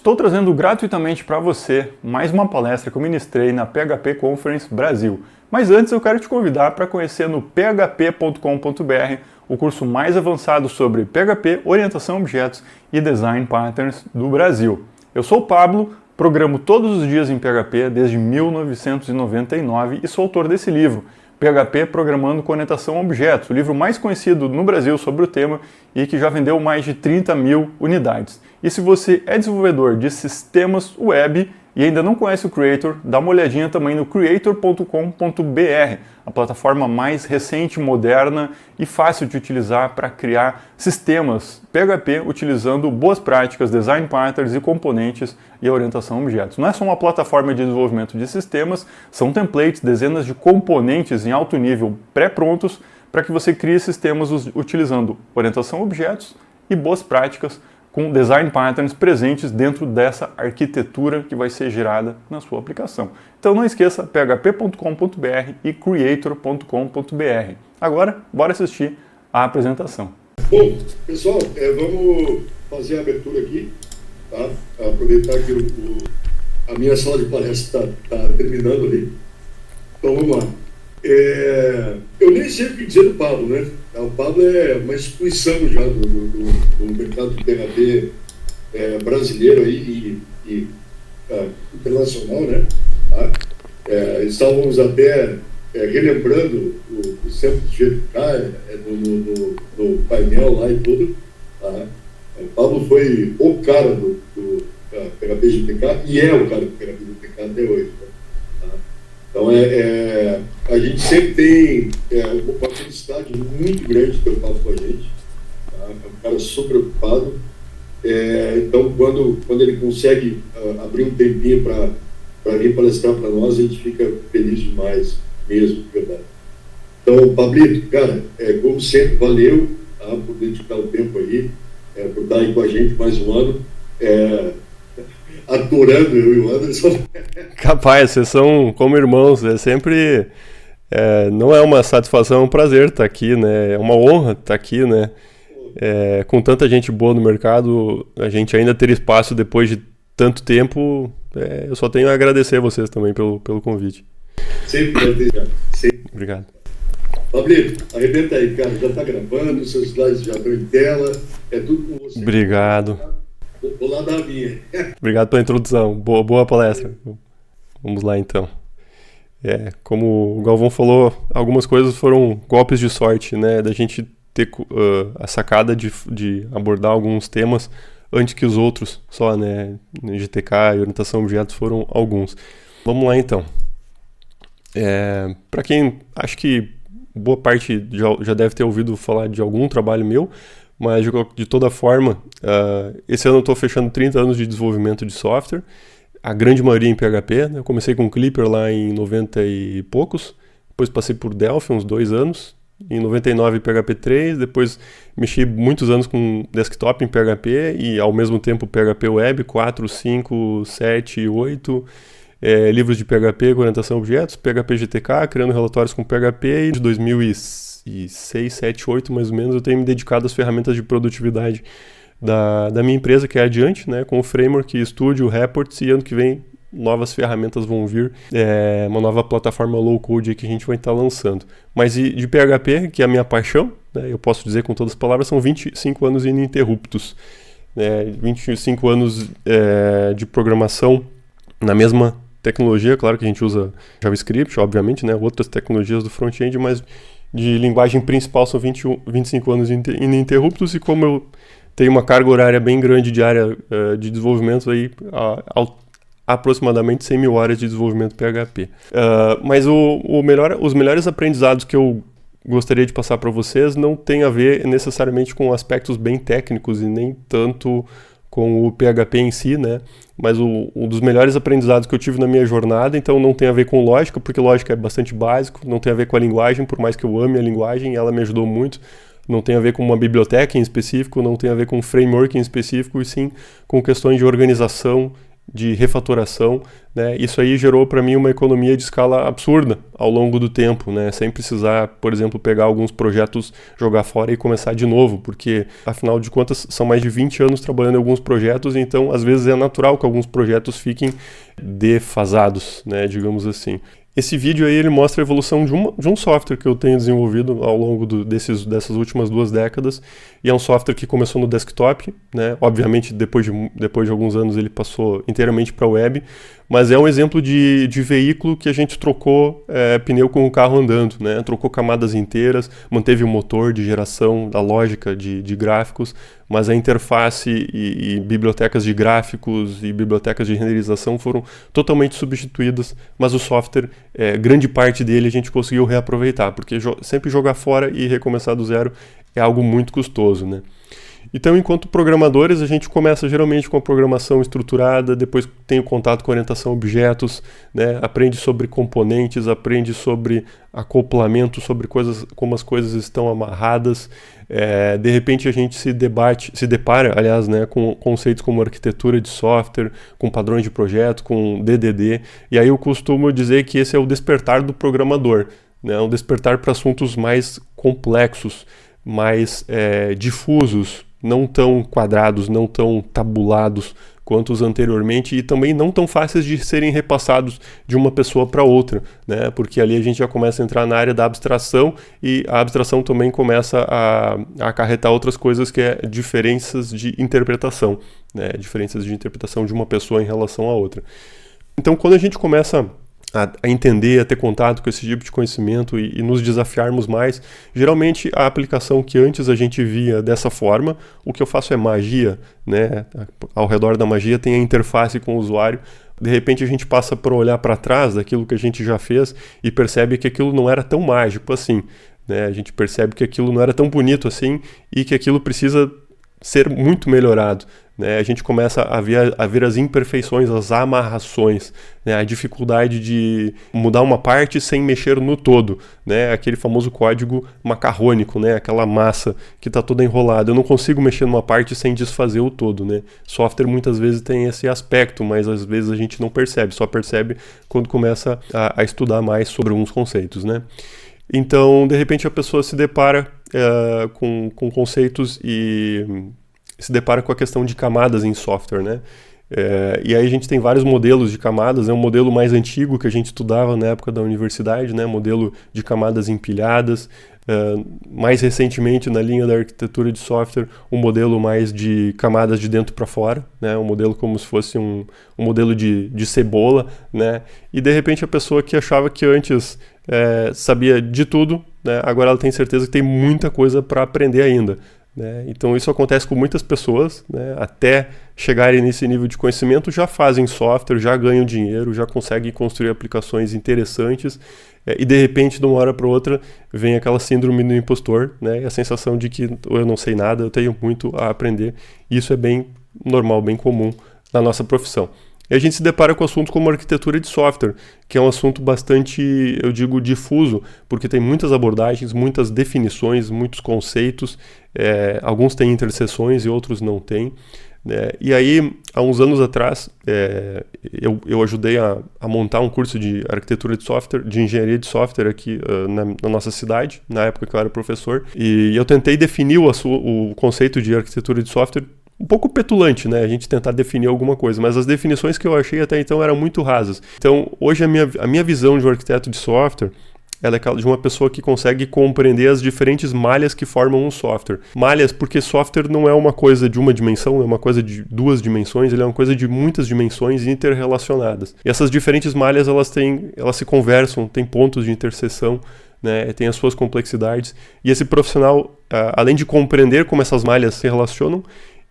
Estou trazendo gratuitamente para você mais uma palestra que eu ministrei na PHP Conference Brasil. Mas antes eu quero te convidar para conhecer no php.com.br o curso mais avançado sobre PHP, orientação a objetos e design patterns do Brasil. Eu sou o Pablo, programo todos os dias em PHP desde 1999 e sou autor desse livro, PHP Programando com Orientação a Objetos, o livro mais conhecido no Brasil sobre o tema e que já vendeu mais de 30 mil unidades. E se você é desenvolvedor de sistemas web e ainda não conhece o Creator, dá uma olhadinha também no creator.com.br, a plataforma mais recente, moderna e fácil de utilizar para criar sistemas PHP utilizando boas práticas, design patterns e componentes e orientação a objetos. Não é só uma plataforma de desenvolvimento de sistemas, são templates, dezenas de componentes em alto nível pré-prontos para que você crie sistemas utilizando orientação a objetos e boas práticas com design patterns presentes dentro dessa arquitetura que vai ser gerada na sua aplicação. Então não esqueça php.com.br e creator.com.br. Agora, bora assistir a apresentação. Bom, pessoal, vamos fazer a abertura aqui, tá? Aproveitar que a minha sala de palestra está terminando ali. Então vamos lá. Eu nem sei o que dizer do Pablo, né? O Pablo é uma instituição já do mercado do PHP brasileiro aí e internacional, né? Estávamos até relembrando o centro de GTK no painel lá e tudo. O Pablo foi o cara do PHP GTK e é o cara do PHP GTK até hoje, né? Então, a gente sempre tem uma felicidade muito grande de ter o Pablo com a gente. Tá? É um cara super ocupado. Então, quando ele consegue abrir um tempinho para vir palestrar para nós, a gente fica feliz demais mesmo, de verdade. Então, Pablito, cara, como sempre, valeu, tá, por dedicar o tempo aí, por estar aí com a gente mais um ano. Adorando eu e o Anderson. Capaz, vocês são como irmãos, sempre, não é uma satisfação, é um prazer estar aqui, né? É uma honra estar aqui, né? Com tanta gente boa no mercado, a gente ainda ter espaço depois de tanto tempo, eu só tenho a agradecer a vocês também pelo convite. Sempre desejar. Obrigado. Pablito, arrebenta aí, cara, já está gravando, seus slides já estão em tela, é tudo com você. Obrigado. Vou lá dar a minha. Obrigado pela introdução. Boa palestra. Vamos lá, então. Como o Galvão falou, algumas coisas foram golpes de sorte, né? Da gente ter a sacada de abordar alguns temas antes que os outros, só, né? GTK e orientação a objetos foram alguns. Vamos lá, então. Para quem, acho que boa parte já deve ter ouvido falar de algum trabalho meu, mas de toda forma, esse ano eu estou fechando 30 anos de desenvolvimento de software, a grande maioria em PHP, né? Eu comecei com Clipper lá em 90 e poucos, depois passei por Delphi uns 2 anos, em 99 PHP 3, depois mexi muitos anos com desktop em PHP e ao mesmo tempo PHP Web 4, 5, 7 e 8, livros de PHP com orientação a objetos, PHP GTK, criando relatórios com PHP e de 2006, 7, 8 mais ou menos, eu tenho me dedicado às ferramentas de produtividade da minha empresa, que é Adiante, né, com o Framework, Studio, Reports, e ano que vem novas ferramentas vão vir, uma nova plataforma low-code que a gente vai estar lançando. Mas de PHP, que é a minha paixão, né, eu posso dizer com todas as palavras, são 25 anos ininterruptos. 25 anos de programação na mesma tecnologia, claro que a gente usa JavaScript, obviamente, né, outras tecnologias do front-end, mas de linguagem principal são 25 anos ininterruptos, e como eu tenho uma carga horária bem grande de área de desenvolvimento, aí, aproximadamente 100 mil horas de desenvolvimento PHP. Mas os melhores aprendizados que eu gostaria de passar para vocês não tem a ver necessariamente com aspectos bem técnicos e nem tanto com o PHP em si, né? Mas um dos melhores aprendizados que eu tive na minha jornada, então não tem a ver com lógica, porque lógica é bastante básico, não tem a ver com a linguagem, por mais que eu ame a linguagem, ela me ajudou muito, não tem a ver com uma biblioteca em específico, não tem a ver com um framework em específico, e sim com questões de organização de refatoração, né? Isso aí gerou para mim uma economia de escala absurda ao longo do tempo, né? Sem precisar, por exemplo, pegar alguns projetos, jogar fora e começar de novo, porque afinal de contas são mais de 20 anos trabalhando em alguns projetos, então às vezes é natural que alguns projetos fiquem defasados, né? Digamos assim. Esse vídeo aí ele mostra a evolução de um software que eu tenho desenvolvido ao longo dessas últimas 2 décadas, e é um software que começou no desktop, né? Obviamente depois de alguns anos ele passou inteiramente para a web, mas é um exemplo de veículo que a gente trocou pneu com o carro andando, né? Trocou camadas inteiras, manteve o motor de geração, a lógica de gráficos, mas a interface e bibliotecas de gráficos e bibliotecas de renderização foram totalmente substituídas, mas o software, grande parte dele a gente conseguiu reaproveitar, porque sempre jogar fora e recomeçar do zero é algo muito custoso, né? Então, enquanto programadores, a gente começa geralmente com a programação estruturada, depois tem o contato com orientação a objetos, né? Aprende sobre componentes, aprende sobre acoplamento, sobre como as coisas estão amarradas. De repente a gente se depara, aliás, né, com conceitos como arquitetura de software, com padrões de projeto, com DDD, e aí eu costumo dizer que esse é o despertar do programador, né? Um despertar para assuntos mais complexos, mais difusos, não tão quadrados, não tão tabulados quanto os anteriormente, e também não tão fáceis de serem repassados de uma pessoa para outra, né? Porque ali a gente já começa a entrar na área da abstração, e a abstração também começa a acarretar outras coisas, que é diferenças de interpretação, né? Diferenças de interpretação de uma pessoa em relação a outra. Então, quando a gente começa a entender, a ter contato com esse tipo de conhecimento e nos desafiarmos mais, geralmente a aplicação que antes a gente via dessa forma, o que eu faço é magia, né? Ao redor da magia tem a interface com o usuário. De repente a gente passa por olhar para trás daquilo que a gente já fez e percebe que aquilo não era tão mágico assim, né? A gente percebe que aquilo não era tão bonito assim e que aquilo precisa ser muito melhorado, né? A gente começa a ver as imperfeições, as amarrações, né? A dificuldade de mudar uma parte sem mexer no todo, né? Aquele famoso código macarrônico, né? Aquela massa que está toda enrolada. Eu não consigo mexer numa parte sem desfazer o todo, né? Software muitas vezes tem esse aspecto, mas às vezes a gente não percebe, só percebe quando começa a estudar mais sobre alguns conceitos, né? Então, de repente, a pessoa se depara com conceitos e se depara com a questão de camadas em software, né? E aí a gente tem vários modelos de camadas, né? Um modelo mais antigo que a gente estudava na época da universidade, né? Modelo de camadas empilhadas. Mais recentemente, na linha da arquitetura de software, um modelo mais de camadas de dentro para fora, né? Um modelo como se fosse um modelo de cebola, né? E de repente a pessoa que achava que antes sabia de tudo, né? Agora ela tem certeza que tem muita coisa para aprender ainda, né? Então isso acontece com muitas pessoas, né? Até chegarem nesse nível de conhecimento já fazem software, já ganham dinheiro, já conseguem construir aplicações interessantes, e de repente de uma hora para outra vem aquela síndrome do impostor, né? E a sensação de que eu não sei nada, eu tenho muito a aprender. Isso é bem normal, bem comum na nossa profissão. E a gente se depara com assuntos como arquitetura de software, que é um assunto bastante, eu digo, difuso, porque tem muitas abordagens, muitas definições, muitos conceitos, alguns têm interseções e outros não têm, né? E aí, há uns anos atrás, eu ajudei a montar um curso de arquitetura de software, de engenharia de software aqui na nossa cidade, na época que eu era professor, e eu tentei definir o conceito de arquitetura de software um pouco petulante, né? A gente tentar definir alguma coisa, mas as definições que eu achei até então eram muito rasas. Então, hoje a minha visão de um arquiteto de software, ela é aquela de uma pessoa que consegue compreender as diferentes malhas que formam um software. Malhas, porque software não é uma coisa de uma dimensão, é uma coisa de 2 dimensões, ele é uma coisa de muitas dimensões interrelacionadas. E essas diferentes malhas, elas se conversam, têm pontos de interseção, né? Tem as suas complexidades. E esse profissional, além de compreender como essas malhas se relacionam,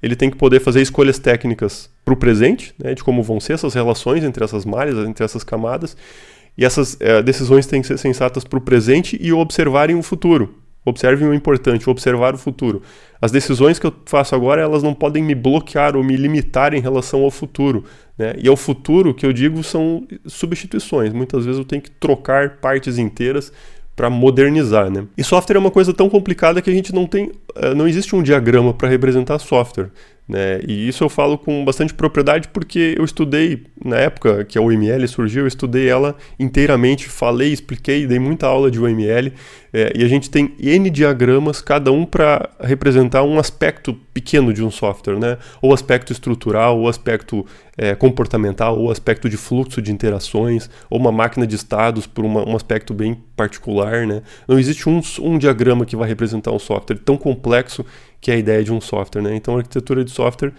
ele tem que poder fazer escolhas técnicas para o presente, né, de como vão ser essas relações entre essas malhas, entre essas camadas, e essas decisões têm que ser sensatas para o presente e observarem o futuro. Observem o importante, observar o futuro. As decisões que eu faço agora, elas não podem me bloquear ou me limitar em relação ao futuro, né? E ao futuro, que eu digo, são substituições. Muitas vezes eu tenho que trocar partes inteiras para modernizar, né? E software é uma coisa tão complicada que a gente não existe um diagrama para representar software, né? E isso eu falo com bastante propriedade porque eu estudei, na época que a UML surgiu, eu estudei ela inteiramente, falei, expliquei, dei muita aula de UML, e a gente tem N diagramas, cada um para representar um aspecto pequeno de um software, né? Ou aspecto estrutural, ou aspecto comportamental, ou aspecto de fluxo de interações, ou uma máquina de estados por um aspecto bem particular, né? Não existe um diagrama que vai representar um software tão complexo que é a ideia de um software, né? Então a arquitetura de software,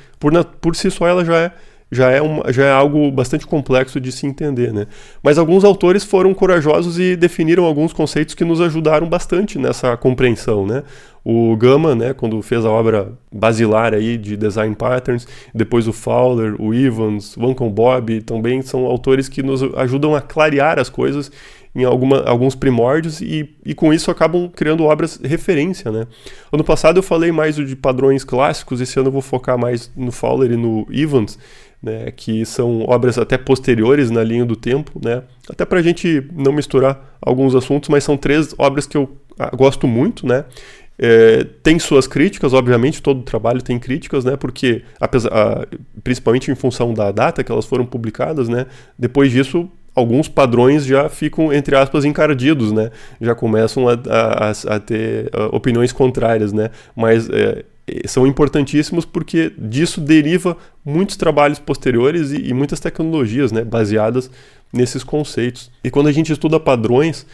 por si só, ela já é algo bastante complexo de se entender, né? Mas alguns autores foram corajosos e definiram alguns conceitos que nos ajudaram bastante nessa compreensão, né? O Gama, né, quando fez a obra basilar aí de Design Patterns, depois o Fowler, o Evans, o Uncle Bob, também são autores que nos ajudam a clarear as coisas em alguns primórdios e com isso acabam criando obras referência, né? Ano passado eu falei mais de padrões clássicos, esse ano eu vou focar mais no Fowler e no Evans, né, que são obras até posteriores na linha do tempo, né? Até para a gente não misturar alguns assuntos, mas são 3 obras que eu gosto muito, né? Tem suas críticas, obviamente, todo trabalho tem críticas, né? Porque, principalmente em função da data que elas foram publicadas, né? Depois disso, alguns padrões já ficam, entre aspas, encardidos, né? Já começam a ter opiniões contrárias, né? Mas são importantíssimos porque disso deriva muitos trabalhos posteriores e muitas tecnologias, né? Baseadas nesses conceitos. E quando a gente estuda padrões,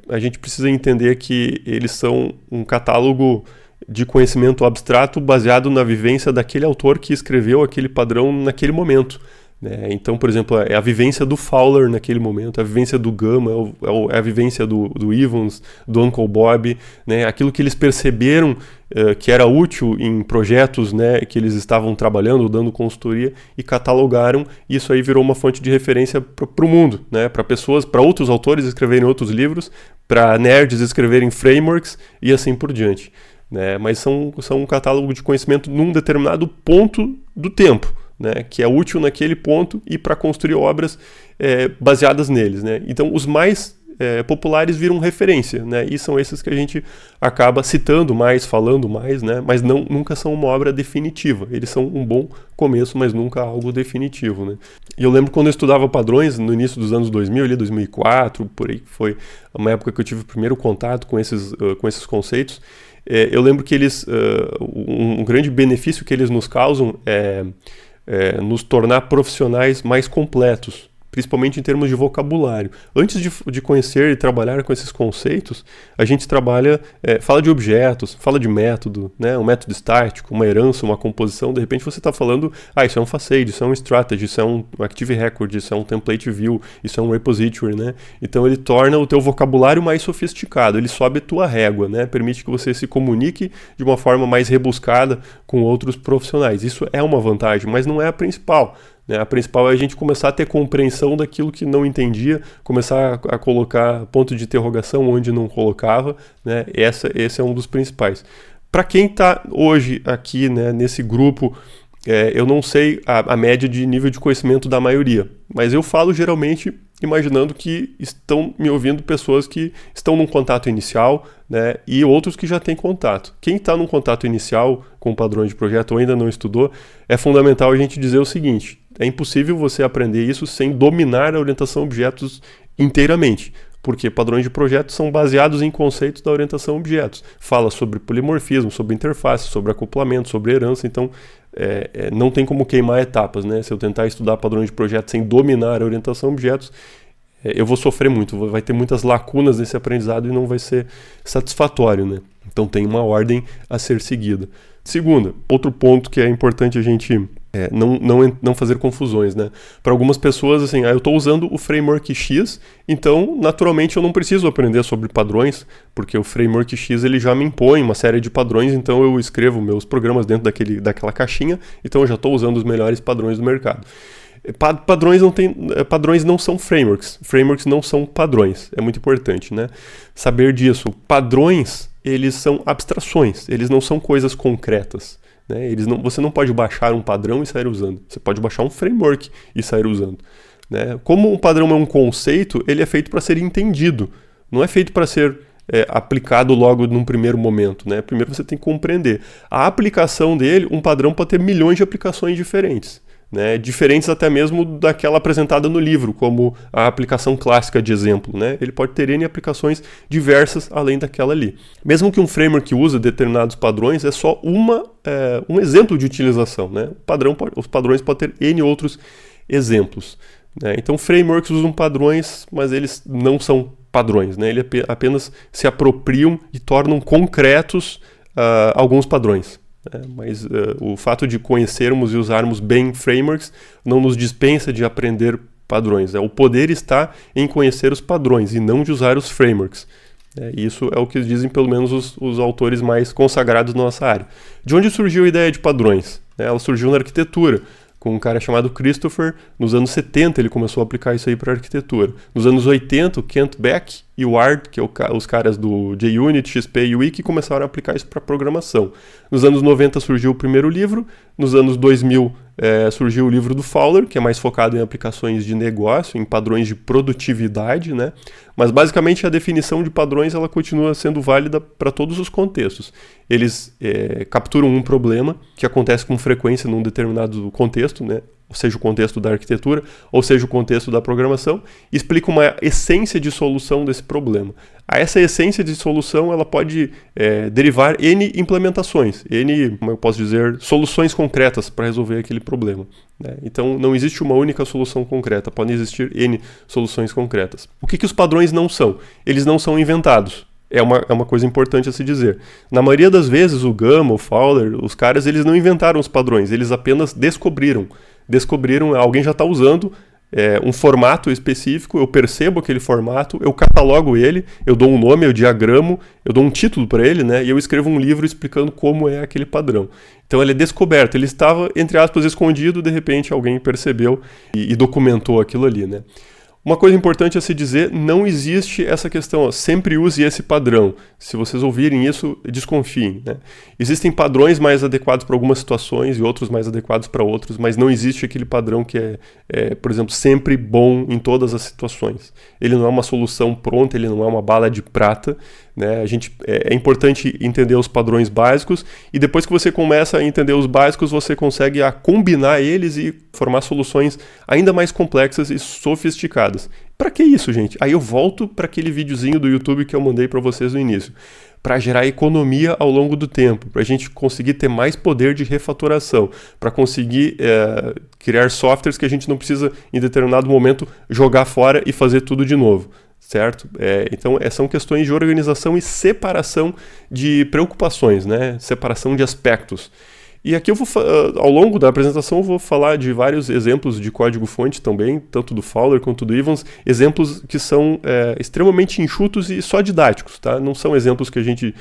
a gente precisa entender que eles são um catálogo de conhecimento abstrato baseado na vivência daquele autor que escreveu aquele padrão naquele momento, né? Então, por exemplo, é a vivência do Fowler naquele momento, a vivência do Gama, é a vivência do Evans, do Uncle Bob, né? Aquilo que eles perceberam que era útil em projetos, né, que eles estavam trabalhando, dando consultoria, e catalogaram, e isso aí virou uma fonte de referência para o mundo, né? Para pessoas, para outros autores escreverem outros livros, para nerds escreverem frameworks e assim por diante, né? Mas são um catálogo de conhecimento num determinado ponto do tempo, né, que é útil naquele ponto e para construir obras baseadas neles, né? Então, os mais populares viram referência, né? E são esses que a gente acaba citando mais, falando mais, né? Mas nunca são uma obra definitiva. Eles são um bom começo, mas nunca algo definitivo, né? E eu lembro quando eu estudava padrões no início dos anos 2000, ali 2004, por aí, foi uma época que eu tive o primeiro contato com esses conceitos. Eu lembro que eles, um grande benefício que eles nos causam é nos tornar profissionais mais completos, principalmente em termos de vocabulário. Antes de conhecer e trabalhar com esses conceitos, a gente fala de objetos, fala de método, né? Um método estático, uma herança, uma composição. De repente você está falando, isso é um facade, isso é um strategy, isso é um active record, isso é um template view, isso é um repository, né? Então ele torna o teu vocabulário mais sofisticado, ele sobe a tua régua, né? Permite que você se comunique de uma forma mais rebuscada com outros profissionais. Isso é uma vantagem, mas não é a principal. A principal é a gente começar a ter compreensão daquilo que não entendia, começar a colocar ponto de interrogação onde não colocava, né? Esse é um dos principais. Para quem está hoje aqui, né, nesse grupo, eu não sei a média de nível de conhecimento da maioria, mas eu falo geralmente imaginando que estão me ouvindo pessoas que estão num contato inicial, né, e outros que já têm contato. Quem está num contato inicial com padrões de projeto ou ainda não estudou, é fundamental a gente dizer o seguinte: é impossível você aprender isso sem dominar a orientação a objetos inteiramente, porque padrões de projetos são baseados em conceitos da orientação a objetos. Fala sobre polimorfismo, sobre interface, sobre acoplamento, sobre herança, então não tem como queimar etapas, né? Se eu tentar estudar padrões de projeto sem dominar a orientação a objetos, eu vou sofrer muito, vai ter muitas lacunas nesse aprendizado e não vai ser satisfatório, né? Então tem uma ordem a ser seguida. Segunda, outro ponto que é importante a gente não fazer confusões, né? Para algumas pessoas, assim, eu estou usando o framework X, então naturalmente eu não preciso aprender sobre padrões, porque o framework X ele já me impõe uma série de padrões, então eu escrevo meus programas dentro daquela caixinha, então eu já estou usando os melhores padrões do mercado. Padrões não são frameworks não são padrões, é muito importante, né? Saber disso. Padrões, eles são abstrações, eles não são coisas concretas, né? Você não pode baixar um padrão e sair usando, você pode baixar um framework e sair usando, né? Como um padrão é um conceito, ele é feito para ser entendido, não é feito para ser aplicado logo num primeiro momento, né? Primeiro você tem que compreender. A aplicação dele, um padrão pode ter milhões de aplicações diferentes, né? Diferentes até mesmo daquela apresentada no livro, como a aplicação clássica de exemplo, né? Ele pode ter N aplicações diversas além daquela ali. Mesmo que um framework use determinados padrões, é só um exemplo de utilização, né? Os padrões podem ter N outros exemplos, né? Então, frameworks usam padrões, mas eles não são padrões, né? Eles apenas se apropriam e tornam concretos alguns padrões. Mas o fato de conhecermos e usarmos bem frameworks não nos dispensa de aprender padrões. O poder está em conhecer os padrões e não de usar os frameworks. Isso é o que dizem pelo menos os autores mais consagrados na nossa área. De onde surgiu a ideia de padrões? Ela surgiu na arquitetura, com um cara chamado Christopher. Nos anos 70 ele começou a aplicar isso aí para a arquitetura. Nos anos 80, o Kent Beck e o Ward, que é os caras do JUnit, XP e Wiki, começaram a aplicar isso para programação. Nos anos 90 surgiu o primeiro livro. Nos anos 2000 surgiu o livro do Fowler, que é mais focado em aplicações de negócio, em padrões de produtividade, né? Mas basicamente a definição de padrões ela continua sendo válida para todos os contextos. Eles capturam um problema que acontece com frequência num determinado contexto, né? Ou seja, o contexto da arquitetura, ou seja, o contexto da programação, e explica uma essência de solução desse problema. Essa essência de solução ela pode derivar N implementações, N, como eu posso dizer, soluções concretas para resolver aquele problema, né? Então, não existe uma única solução concreta, podem existir N soluções concretas. O que os padrões não são? Eles não são inventados. É uma coisa importante a se dizer. Na maioria das vezes, o Gama, o Fowler, os caras, eles não inventaram os padrões, eles apenas descobriram, alguém já está usando um formato específico, eu percebo aquele formato, eu catalogo ele, eu dou um nome, eu diagramo, eu dou um título para ele, né, e eu escrevo um livro explicando como é aquele padrão. Então ele é descoberto, ele estava, entre aspas, escondido, de repente alguém percebeu e documentou aquilo ali, né. Uma coisa importante a se dizer, não existe essa questão, sempre use esse padrão. Se vocês ouvirem isso, desconfiem, né? Existem padrões mais adequados para algumas situações e outros mais adequados para outros, mas não existe aquele padrão que por exemplo, sempre bom em todas as situações. Ele não é uma solução pronta, ele não é uma bala de prata, né? É importante entender os padrões básicos e depois que você começa a entender os básicos, você consegue combinar eles e formar soluções ainda mais complexas e sofisticadas. Para que isso, gente? Aí eu volto para aquele videozinho do YouTube que eu mandei para vocês no início. Para gerar economia ao longo do tempo, para a gente conseguir ter mais poder de refatoração, para conseguir criar softwares que a gente não precisa, em determinado momento, jogar fora e fazer tudo de novo. Certo? Então, são questões de organização e separação de preocupações, né? Separação de aspectos. E aqui ao longo da apresentação eu vou falar de vários exemplos de código-fonte também, tanto do Fowler quanto do Evans, exemplos que são extremamente enxutos e só didáticos, tá? Não são exemplos que a gente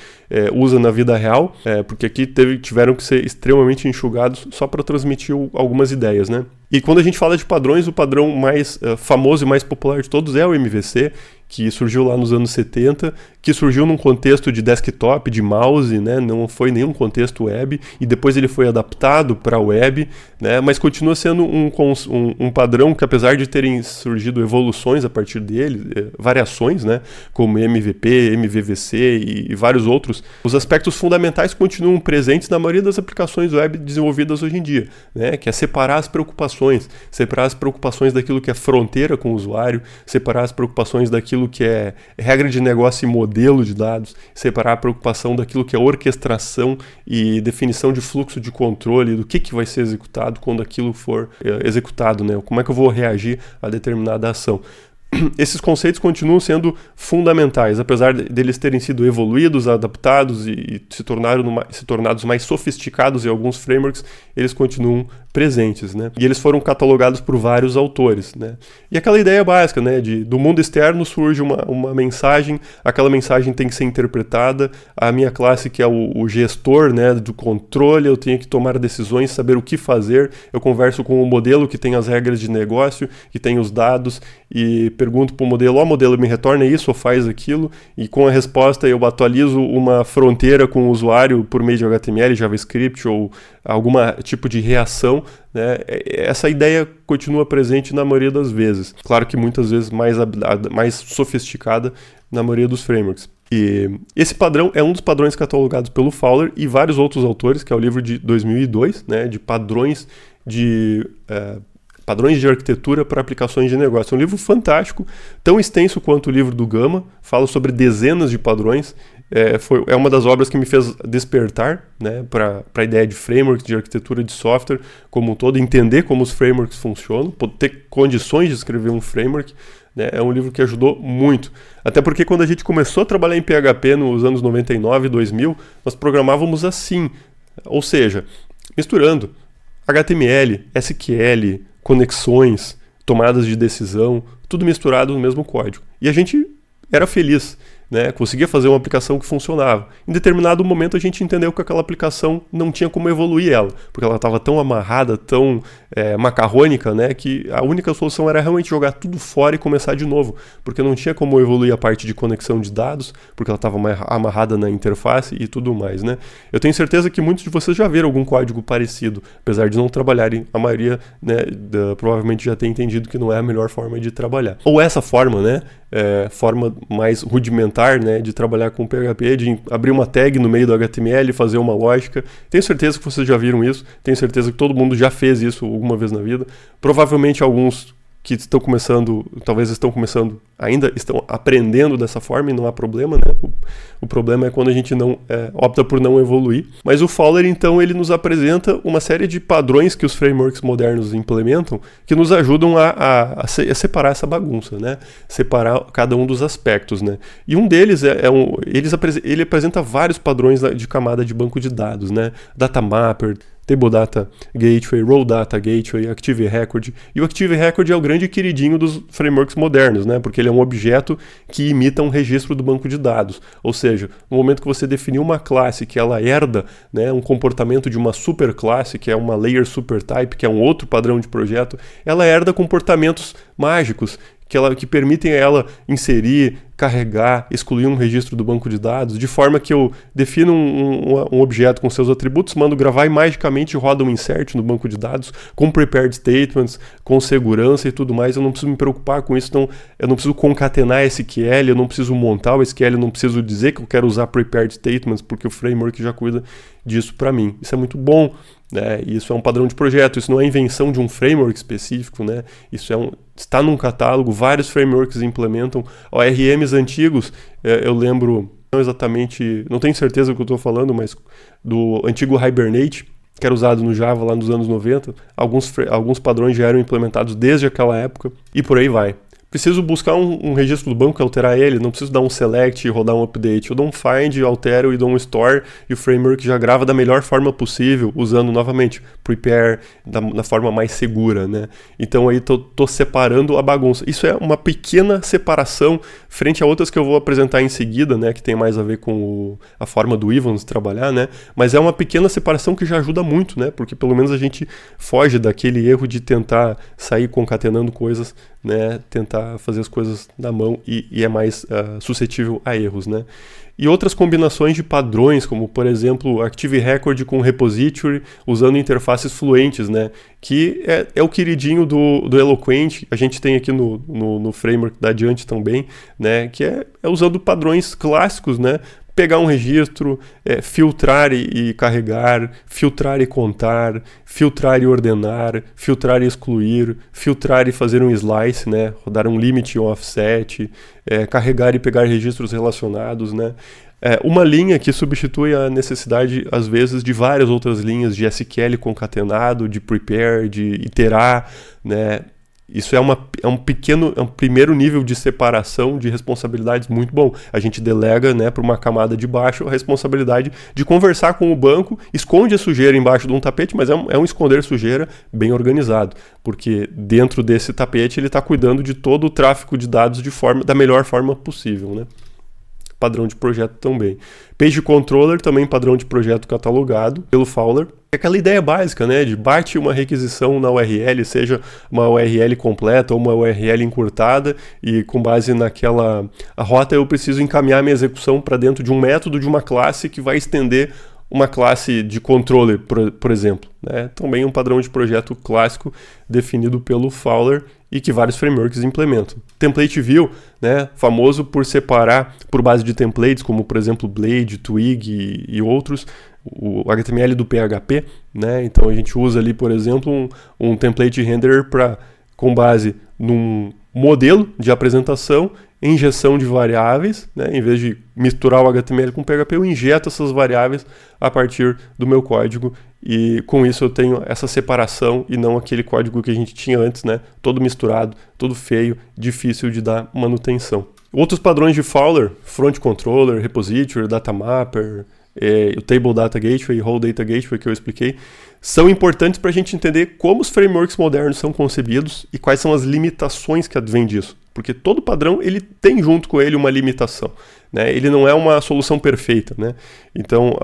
usa na vida real, porque aqui tiveram que ser extremamente enxugados só para transmitir algumas ideias, né? E quando a gente fala de padrões, o padrão mais famoso e mais popular de todos é o MVC, que surgiu lá nos anos 70, que surgiu num contexto de desktop, de mouse, né? Não foi nenhum contexto web, e depois ele foi adaptado para a web, né? Mas continua sendo um padrão que, apesar de terem surgido evoluções a partir dele, variações, né? Como MVP, MVVC e vários outros, os aspectos fundamentais continuam presentes na maioria das aplicações web desenvolvidas hoje em dia, né? Que é separar as preocupações daquilo que é fronteira com o usuário, separar as preocupações daquilo que é regra de negócio e modelo de dados, separar a preocupação daquilo que é orquestração e definição de fluxo de controle do que vai ser executado quando aquilo for executado, né? Como é que eu vou reagir a determinada ação. Esses conceitos continuam sendo fundamentais, apesar deles terem sido evoluídos, adaptados e se tornados mais sofisticados em alguns frameworks, eles continuam presentes, né? E eles foram catalogados por vários autores, né? E aquela ideia básica, né? Do mundo externo surge uma mensagem, aquela mensagem tem que ser interpretada, a minha classe que é o gestor, né? Do controle, eu tenho que tomar decisões, saber o que fazer, eu converso com o modelo que tem as regras de negócio, que tem os dados, e pergunto para o modelo, modelo, me retorna isso ou faz aquilo, e com a resposta eu atualizo uma fronteira com o usuário por meio de HTML, JavaScript ou algum tipo de reação, né? Essa ideia continua presente na maioria das vezes. Claro que muitas vezes mais sofisticada na maioria dos frameworks. E esse padrão é um dos padrões catalogados pelo Fowler e vários outros autores, que é o livro de 2002, né, de padrões de arquitetura para aplicações de negócio. É um livro fantástico, tão extenso quanto o livro do Gama, fala sobre dezenas de padrões. É uma das obras que me fez despertar, né, para a ideia de framework de arquitetura de software como um todo, entender como os frameworks funcionam, ter condições de escrever um framework. Né, é um livro que ajudou muito. Até porque quando a gente começou a trabalhar em PHP nos anos 99 e 2000, nós programávamos assim, ou seja, misturando HTML, SQL, conexões, tomadas de decisão, tudo misturado no mesmo código. E a gente era feliz, né? Conseguia fazer uma aplicação que funcionava. Em determinado momento a gente entendeu que aquela aplicação não tinha como evoluir ela, porque ela estava tão amarrada, tão macarrônica, né? Que a única solução era realmente jogar tudo fora e começar de novo, porque não tinha como evoluir a parte de conexão de dados, porque ela estava amarrada na interface e tudo mais, né? Eu tenho certeza que muitos de vocês já viram algum código parecido, apesar de não trabalharem, a maioria, né, provavelmente já tem entendido que não é a melhor forma de trabalhar. Ou essa forma, né? Forma mais rudimentar, né, de trabalhar com PHP, de abrir uma tag no meio do HTML e fazer uma lógica. Tenho certeza que vocês já viram isso, tenho certeza que todo mundo já fez isso alguma vez na vida. Provavelmente alguns que estão começando, talvez estão começando, ainda estão aprendendo dessa forma e não há problema, né? O problema é quando a gente não opta por não evoluir. Mas o Fowler, então, ele nos apresenta uma série de padrões que os frameworks modernos implementam que nos ajudam a separar essa bagunça, né? Separar cada um dos aspectos, né? E um deles ele apresenta vários padrões de camada de banco de dados, né? Data Mapper, Table Data Gateway, Raw Data Gateway, Active Record. E o Active Record é o grande queridinho dos frameworks modernos, né? Porque ele é um objeto que imita um registro do banco de dados. Ou seja, no momento que você definiu uma classe que ela herda, né, um comportamento de uma superclasse, que é uma layer supertype, que é um outro padrão de projeto, ela herda comportamentos mágicos que permitem a ela inserir, carregar, excluir um registro do banco de dados, de forma que eu defino um objeto com seus atributos, mando gravar e magicamente roda um insert no banco de dados com prepared statements, com segurança e tudo mais. Eu não preciso me preocupar com isso, então eu não preciso concatenar SQL, eu não preciso montar o SQL, eu não preciso dizer que eu quero usar prepared statements, porque o framework já cuida disso para mim. Isso é muito bom. Isso é um padrão de projeto, isso não é invenção de um framework específico, né? Isso está num catálogo, vários frameworks implementam. ORMs antigos, eu lembro, não exatamente, não tenho certeza do que eu estou falando, mas do antigo Hibernate, que era usado no Java lá nos anos 90, alguns padrões já eram implementados desde aquela época e por aí vai. Preciso buscar um registro do banco e alterar ele, não preciso dar um select e rodar um update. Eu dou um find, altero e dou um store e o framework já grava da melhor forma possível, usando novamente prepare da forma mais segura, né? Então aí tô separando a bagunça. Isso é uma pequena separação frente a outras que eu vou apresentar em seguida, né? Que tem mais a ver com a forma do Evans trabalhar, né? Mas é uma pequena separação que já ajuda muito, né? Porque pelo menos a gente foge daquele erro de tentar sair concatenando coisas, né? Tentar fazer as coisas na mão e é mais suscetível a erros, né? E outras combinações de padrões, como por exemplo Active Record com Repository, usando interfaces fluentes, né? Que é o queridinho do Eloquent. A gente tem aqui no framework da Adiante também, né? Que é usando padrões clássicos, né? Pegar um registro, filtrar e carregar, filtrar e contar, filtrar e ordenar, filtrar e excluir, filtrar e fazer um slice, né? Rodar um limit e um offset, carregar e pegar registros relacionados, né? Uma linha que substitui a necessidade, às vezes, de várias outras linhas de SQL concatenado, de prepare, de iterar, né? Isso é um primeiro nível de separação de responsabilidades muito bom. A gente delega, né, para uma camada de baixo a responsabilidade de conversar com o banco, esconde a sujeira embaixo de um tapete, mas é um esconder sujeira bem organizado, porque dentro desse tapete ele está cuidando de todo o tráfego de dados da melhor forma possível, né? Padrão de projeto também. Page Controller, também padrão de projeto catalogado pelo Fowler. É aquela ideia básica, né, de bate uma requisição na URL, seja uma URL completa ou uma URL encurtada, e com base naquela rota eu preciso encaminhar minha execução para dentro de um método de uma classe que vai estender uma classe de controller, por exemplo, né? Também um padrão de projeto clássico definido pelo Fowler e que vários frameworks implementam. Template View, né, famoso por separar por base de templates, como por exemplo Blade, Twig e outros, o HTML do PHP, né? Então a gente usa ali, por exemplo, um template renderer com base num modelo de apresentação, injeção de variáveis, né? Em vez de misturar o HTML com o PHP, eu injeto essas variáveis a partir do meu código e com isso eu tenho essa separação e não aquele código que a gente tinha antes, né? Todo misturado, todo feio, difícil de dar manutenção. Outros padrões de Fowler, Front Controller, Repository, Data Mapper, o Table Data Gateway e Whole Data Gateway que eu expliquei, são importantes para a gente entender como os frameworks modernos são concebidos e quais são as limitações que advêm disso. Porque todo padrão ele tem junto com ele uma limitação, né? Ele não é uma solução perfeita, né? Então,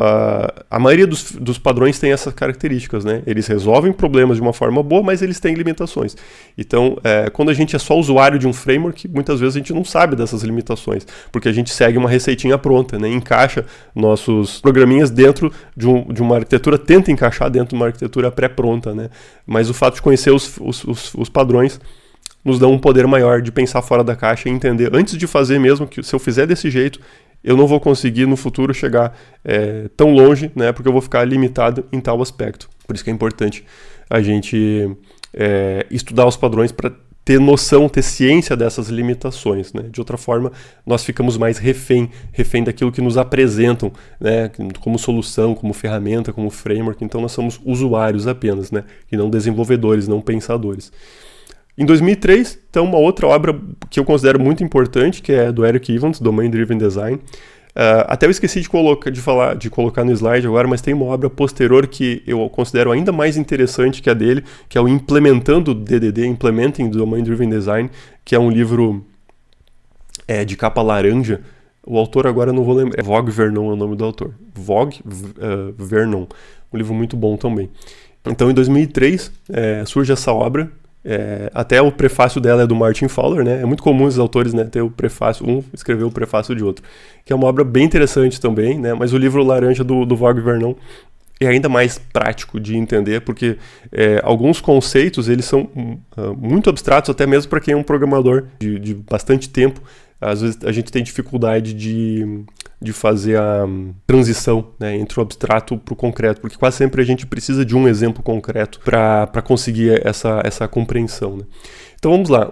a maioria dos padrões tem essas características, né? Eles resolvem problemas de uma forma boa, mas eles têm limitações. Então, quando a gente é só usuário de um framework, muitas vezes a gente não sabe dessas limitações, porque a gente segue uma receitinha pronta, né? Encaixa nossos programinhas dentro de uma arquitetura, tenta encaixar dentro de uma arquitetura pré-pronta, né? Mas o fato de conhecer os padrões nos dá um poder maior de pensar fora da caixa e entender, antes de fazer mesmo, que se eu fizer desse jeito, eu não vou conseguir no futuro chegar tão longe, né, porque eu vou ficar limitado em tal aspecto. Por isso que é importante a gente estudar os padrões para ter noção, ter ciência dessas limitações, né? De outra forma, nós ficamos mais refém daquilo que nos apresentam, né? Como solução, como ferramenta, como framework. Então nós somos usuários apenas, né? E não desenvolvedores, não pensadores. Em 2003, então, uma outra obra que eu considero muito importante, que é do Eric Evans, Domain Driven Design. Até eu esqueci de colocar no slide agora, mas tem uma obra posterior que eu considero ainda mais interessante que a dele, que é o Implementando DDD, Implementing Domain Driven Design, que é um livro de capa laranja. O autor agora eu não vou lembrar, Vogue Vernon é o nome do autor. Vogue Vernon, um livro muito bom também. Então, em 2003, surge essa obra. Até o prefácio dela é do Martin Fowler, né? É muito comum os autores, né, ter o prefácio, um escrever o prefácio de outro, que é uma obra bem interessante também, né? Mas o livro laranja do Vogue Vernon é ainda mais prático de entender, porque alguns conceitos eles são muito abstratos, até mesmo para quem é um programador de bastante tempo. Às vezes a gente tem dificuldade de fazer a transição, né, entre o abstrato para o concreto, porque quase sempre a gente precisa de um exemplo concreto para conseguir essa compreensão, né? Então vamos lá,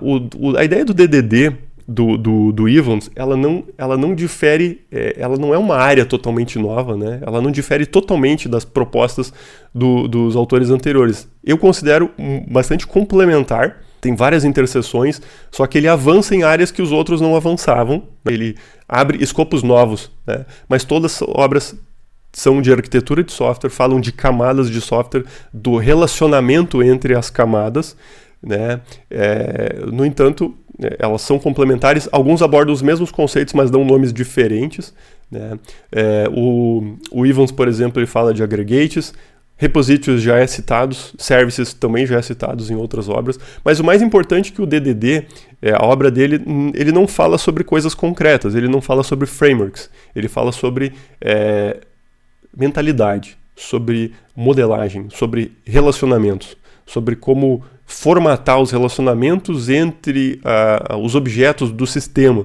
a ideia do DDD do Evans, ela não difere, ela não é uma área totalmente nova, né? Ela não difere totalmente das propostas dos autores anteriores. Eu considero bastante complementar. Tem várias interseções, só que ele avança em áreas que os outros não avançavam. Ele abre escopos novos, né? Mas todas as obras são de arquitetura de software, falam de camadas de software, do relacionamento entre as camadas, né? No entanto, elas são complementares. Alguns abordam os mesmos conceitos, mas dão nomes diferentes, né? O Evans, por exemplo, ele fala de aggregates. Repositories já é citados, services também já é citados em outras obras, mas o mais importante é que o DDD, a obra dele, ele não fala sobre coisas concretas, ele não fala sobre frameworks, ele fala sobre mentalidade, sobre modelagem, sobre relacionamentos, sobre como formatar os relacionamentos entre os objetos do sistema,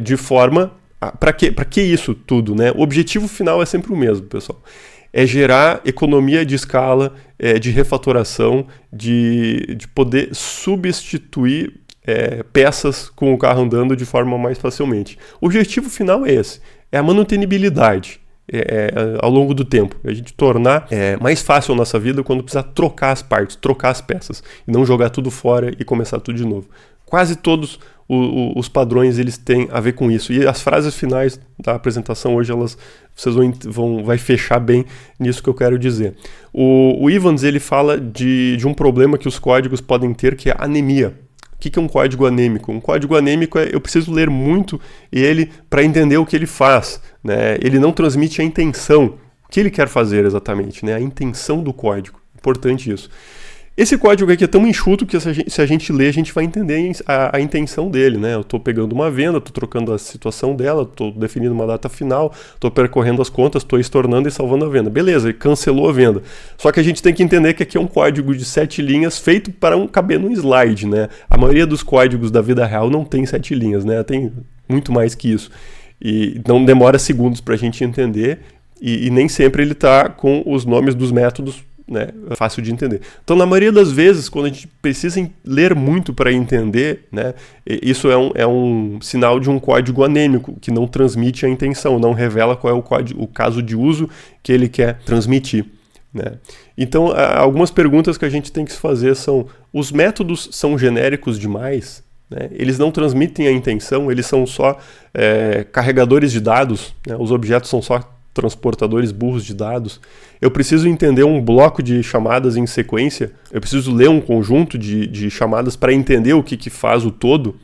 de forma... Para que isso tudo, né? O objetivo final é sempre o mesmo, pessoal. É gerar economia de escala, de refatoração, de poder substituir peças com o carro andando de forma mais facilmente. O objetivo final é esse, é a manutenibilidade ao longo do tempo. A gente tornar mais fácil a nossa vida quando precisar trocar as partes, trocar as peças, e não jogar tudo fora e começar tudo de novo. Quase todos os padrões eles têm a ver com isso. E as frases finais da apresentação hoje, vocês vai fechar bem nisso que eu quero dizer. O Evans ele fala de um problema que os códigos podem ter, que é anemia. O que é um código anêmico? Um código anêmico eu preciso ler muito ele para entender o que ele faz, né? Ele não transmite a intenção. O que ele quer fazer exatamente, né? A intenção do código. Importante isso. Esse código aqui é tão enxuto que se a gente ler, a gente vai entender a intenção dele, né? Eu estou pegando uma venda, estou trocando a situação dela, estou definindo uma data final, estou percorrendo as contas, estou estornando e salvando a venda. Beleza, ele cancelou a venda. Só que a gente tem que entender que aqui é um código de 7 linhas feito para caber num slide, né? A maioria dos códigos da vida real não tem 7 linhas, né? Tem muito mais que isso. E não demora segundos para a gente entender e nem sempre ele está com os nomes dos métodos, né, fácil de entender. Então, na maioria das vezes, quando a gente precisa ler muito para entender, né, isso é um sinal de um código anêmico, que não transmite a intenção, não revela qual é o caso de uso que ele quer transmitir. Né? Então, algumas perguntas que a gente tem que se fazer são: os métodos são genéricos demais? Né? Eles não transmitem a intenção, eles são só carregadores de dados, né? Os objetos são só transportadores burros de dados. Eu preciso entender um bloco de chamadas em sequência, eu preciso ler um conjunto de chamadas para entender o que faz o todo.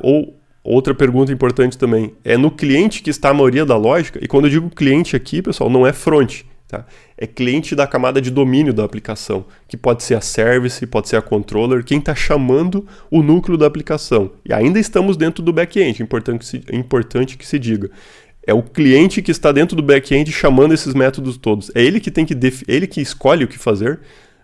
Ou outra pergunta importante também, é no cliente que está a maioria da lógica, e quando eu digo cliente aqui, pessoal, não é front, tá? É cliente da camada de domínio da aplicação, que pode ser a service, pode ser a controller, quem está chamando o núcleo da aplicação. E ainda estamos dentro do back-end, é importante que se diga. É o cliente que está dentro do back-end chamando esses métodos todos. É ele que tem que ele que escolhe o que fazer.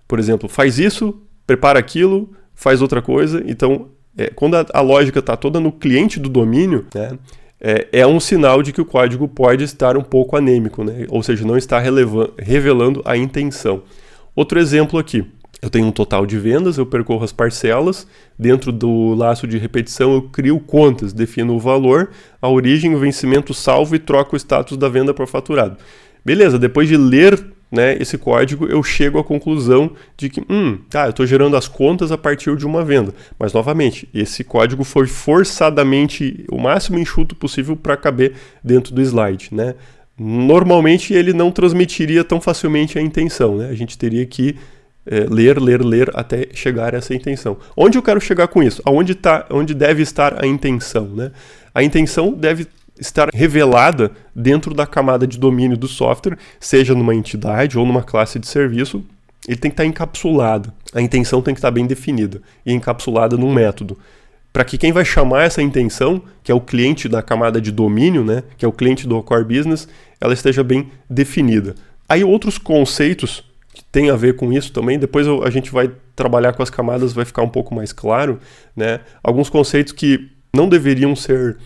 Por exemplo, faz isso, prepara aquilo, faz outra coisa. Então, quando a lógica está toda no cliente do domínio, né, é um sinal de que o código pode estar um pouco anêmico, né? Ou seja, não está revelando a intenção. Outro exemplo aqui. Eu tenho um total de vendas, eu percorro as parcelas, dentro do laço de repetição eu crio contas, defino o valor, a origem, o vencimento, salvo e troco o status da venda por faturado. Beleza, depois de ler, né, esse código, eu chego à conclusão de que, eu estou gerando as contas a partir de uma venda. Mas, novamente, esse código foi forçadamente o máximo enxuto possível para caber dentro do slide, né? Normalmente ele não transmitiria tão facilmente a intenção, né? A gente teria que ler até chegar a essa intenção. Onde eu quero chegar com isso? Onde deve estar a intenção, né? A intenção deve estar revelada dentro da camada de domínio do software, seja numa entidade ou numa classe de serviço. Ele tem que estar encapsulado. A intenção tem que estar bem definida e encapsulada num método. Para que quem vai chamar essa intenção, que é o cliente da camada de domínio, né, que é o cliente do core business, ela esteja bem definida. Aí outros conceitos tem a ver com isso também, depois a gente vai trabalhar com as camadas, vai ficar um pouco mais claro, né? Alguns conceitos que não deveriam ser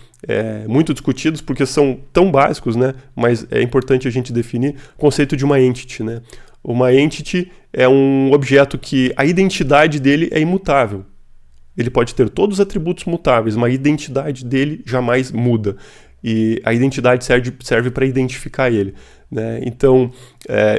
muito discutidos porque são tão básicos, né? Mas é importante a gente definir o conceito de uma entity, né? Uma entity é um objeto que a identidade dele é imutável. Ele pode ter todos os atributos mutáveis, mas a identidade dele jamais muda. E a identidade serve para identificar ele. Né? Então,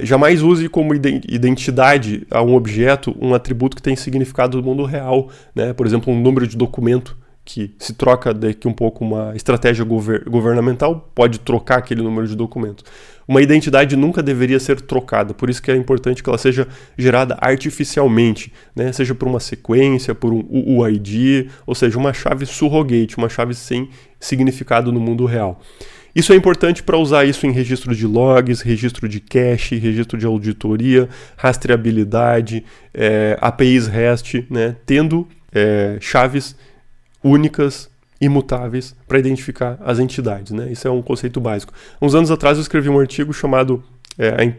jamais use como identidade a um objeto um atributo que tem significado no mundo real. Né? Por exemplo, um número de documento que se troca daqui um pouco uma estratégia governamental, pode trocar aquele número de documento. Uma identidade nunca deveria ser trocada, por isso que é importante que ela seja gerada artificialmente, né? Seja por uma sequência, por um UUID, ou seja, uma chave surrogate, uma chave sem significado no mundo real. Isso é importante para usar isso em registro de logs, registro de cache, registro de auditoria, rastreabilidade, APIs REST, né? Tendo chaves únicas, imutáveis, para identificar as entidades. Né? Isso é um conceito básico. Uns anos atrás eu escrevi um artigo chamado,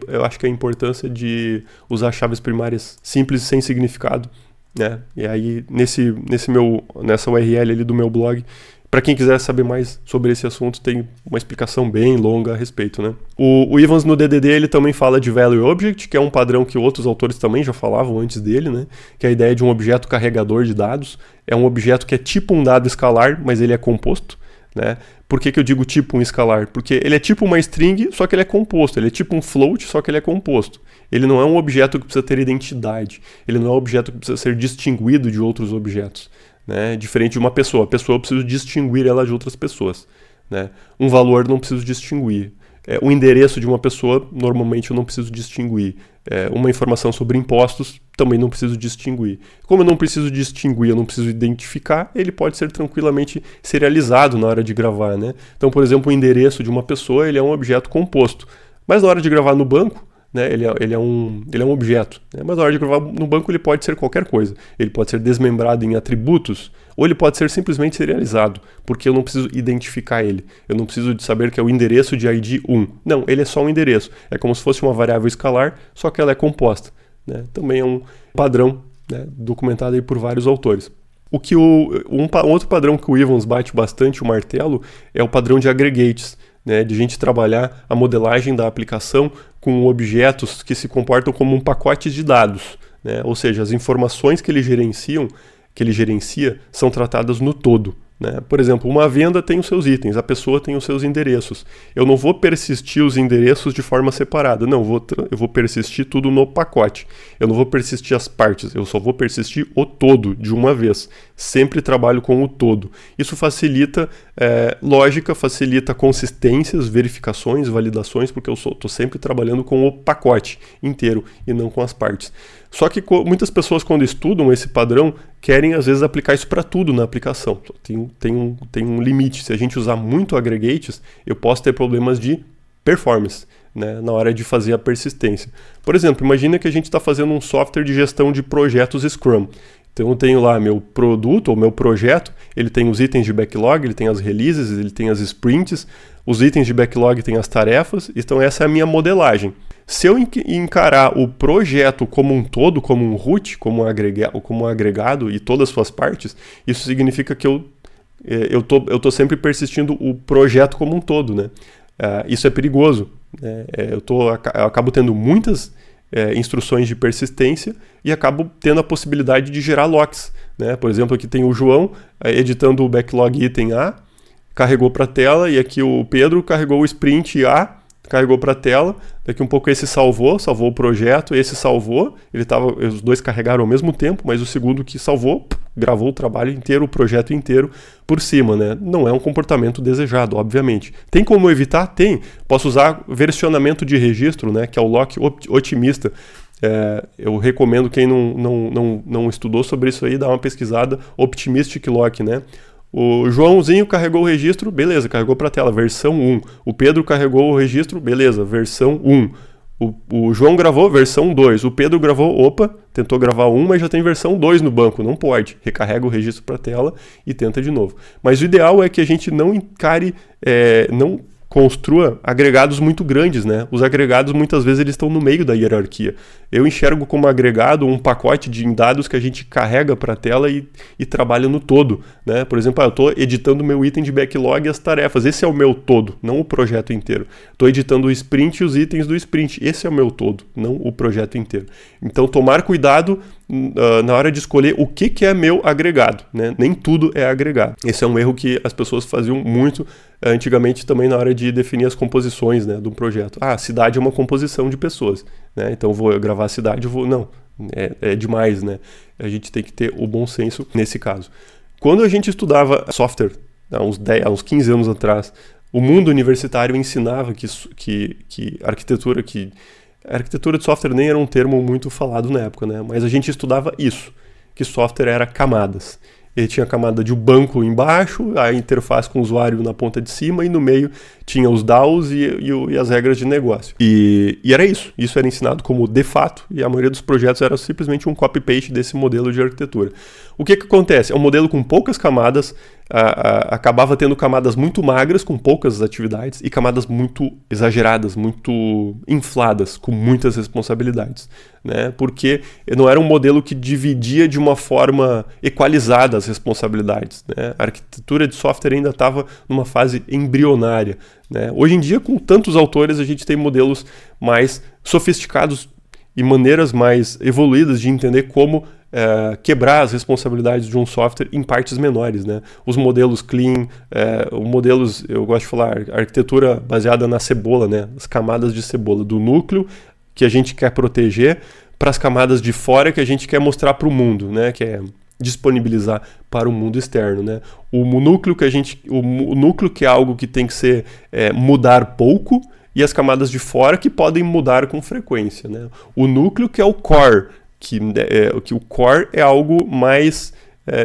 eu acho que a importância de usar chaves primárias simples e sem significado. Né? E aí, nessa URL ali do meu blog, para quem quiser saber mais sobre esse assunto, tem uma explicação bem longa a respeito. Né? O Evans, no DDD, ele também fala de Value Object, que é um padrão que outros autores também já falavam antes dele, né? Que é a ideia de um objeto carregador de dados. É um objeto que é tipo um dado escalar, mas ele é composto. Né? Por que eu digo tipo um escalar? Porque ele é tipo uma string, só que ele é composto. Ele é tipo um float, só que ele é composto. Ele não é um objeto que precisa ter identidade. Ele não é um objeto que precisa ser distinguido de outros objetos. Né? Diferente de uma pessoa. A pessoa eu preciso distinguir ela de outras pessoas. Né? Um valor não preciso distinguir. O endereço de uma pessoa, normalmente eu não preciso distinguir. Uma informação sobre impostos, também não preciso distinguir. Como eu não preciso distinguir, eu não preciso identificar, ele pode ser tranquilamente serializado na hora de gravar. Né? Então, por exemplo, o endereço de uma pessoa ele é um objeto composto. Mas na hora de gravar no banco, né? Ele é um objeto, né? Mas na hora de gravar no banco ele pode ser qualquer coisa. Ele pode ser desmembrado em atributos, ou ele pode ser simplesmente serializado, porque eu não preciso identificar ele. Eu não preciso de saber que é o endereço de ID 1. Não, ele é só um endereço. É como se fosse uma variável escalar, só que ela é composta, né? Também é um padrão, né, documentado aí por vários autores. Um outro padrão que o Evans bate bastante o martelo é o padrão de aggregates, né, de a gente trabalhar a modelagem da aplicação com objetos que se comportam como um pacote de dados, né? Ou seja, as informações que ele gerencia são tratadas no todo, né? Por exemplo, uma venda tem os seus itens, a pessoa tem os seus endereços. Eu não vou persistir os endereços de forma separada, não, eu vou persistir tudo no pacote. Eu não vou persistir as partes, eu só vou persistir o todo de uma vez. Sempre trabalho com o todo. Isso facilita lógica, facilita consistências, verificações, validações, porque eu estou sempre trabalhando com o pacote inteiro e não com as partes. Só que muitas pessoas, quando estudam esse padrão, querem às vezes aplicar isso para tudo na aplicação. Tem um limite. Se a gente usar muito aggregates, eu posso ter problemas de performance, né, na hora de fazer a persistência. Por exemplo, imagina que a gente está fazendo um software de gestão de projetos Scrum. Então eu tenho lá meu produto ou meu projeto, ele tem os itens de backlog, ele tem as releases, ele tem as sprints, os itens de backlog têm as tarefas, então essa é a minha modelagem. Se eu encarar o projeto como um todo, como um root, como um agregado e todas as suas partes, isso significa que eu tô sempre persistindo o projeto como um todo, né? Isso é perigoso, né? Eu acabo tendo muitas instruções de persistência e acabo tendo a possibilidade de gerar locks, né? Por exemplo, aqui tem o João editando o backlog item A, carregou para a tela, e aqui o Pedro carregou o sprint A, carregou para a tela, daqui um pouco esse salvou o projeto, esse salvou, os dois carregaram ao mesmo tempo, mas o segundo que salvou, gravou o trabalho inteiro, o projeto inteiro por cima, né? Não é um comportamento desejado, obviamente. Tem como evitar? Tem. Posso usar versionamento de registro, né, que é o lock otimista. Eu recomendo quem não estudou sobre isso aí, dar uma pesquisada, Optimistic Lock, né? O Joãozinho carregou o registro, beleza, carregou para a tela, versão 1. O Pedro carregou o registro, beleza, versão 1. O João gravou, versão 2. O Pedro gravou, tentou gravar 1, mas já tem versão 2 no banco, não pode. Recarrega o registro para a tela e tenta de novo. Mas o ideal é que a gente não encare, não construa agregados muito grandes, né? Os agregados muitas vezes eles estão no meio da hierarquia. Eu enxergo como agregado um pacote de dados que a gente carrega para a tela e trabalha no todo, né? Por exemplo, eu estou editando meu item de backlog e as tarefas. Esse é o meu todo, não o projeto inteiro. Estou editando o sprint e os itens do sprint. Esse é o meu todo, não o projeto inteiro. Então, tomar cuidado na hora de escolher o que é meu agregado, né? Nem tudo é agregado. Esse é um erro que as pessoas faziam muito antigamente também na hora de definir as composições, né, de um projeto. A cidade é uma composição de pessoas, né? Então vou gravar a cidade, não, é demais, né? A gente tem que ter o bom senso nesse caso. Quando a gente estudava software, há uns 15 anos atrás, o mundo universitário ensinava que a arquitetura de software nem era um termo muito falado na época, né? Mas a gente estudava isso, que software era camadas. Ele tinha a camada de banco embaixo, a interface com o usuário na ponta de cima, e no meio tinha os DAOs e as regras de negócio. E era isso. Isso era ensinado como de fato, e a maioria dos projetos era simplesmente um copy-paste desse modelo de arquitetura. O que acontece? É um modelo com poucas camadas, acabava tendo camadas muito magras, com poucas atividades, e camadas muito exageradas, muito infladas, com muitas responsabilidades, né? Porque não era um modelo que dividia de uma forma equalizada as responsabilidades, né? A arquitetura de software ainda estava numa fase embrionária, né? Hoje em dia, com tantos autores, a gente tem modelos mais sofisticados e maneiras mais evoluídas de entender como quebrar as responsabilidades de um software em partes menores, né? Os modelos clean, modelos, eu gosto de falar, arquitetura baseada na cebola, né? As camadas de cebola, do núcleo que a gente quer proteger para as camadas de fora que a gente quer mostrar para o mundo, né? Que é disponibilizar para o mundo externo, né? O núcleo que é algo que tem que ser mudar pouco, e as camadas de fora que podem mudar com frequência, né? O núcleo que é o core, que o core é algo mais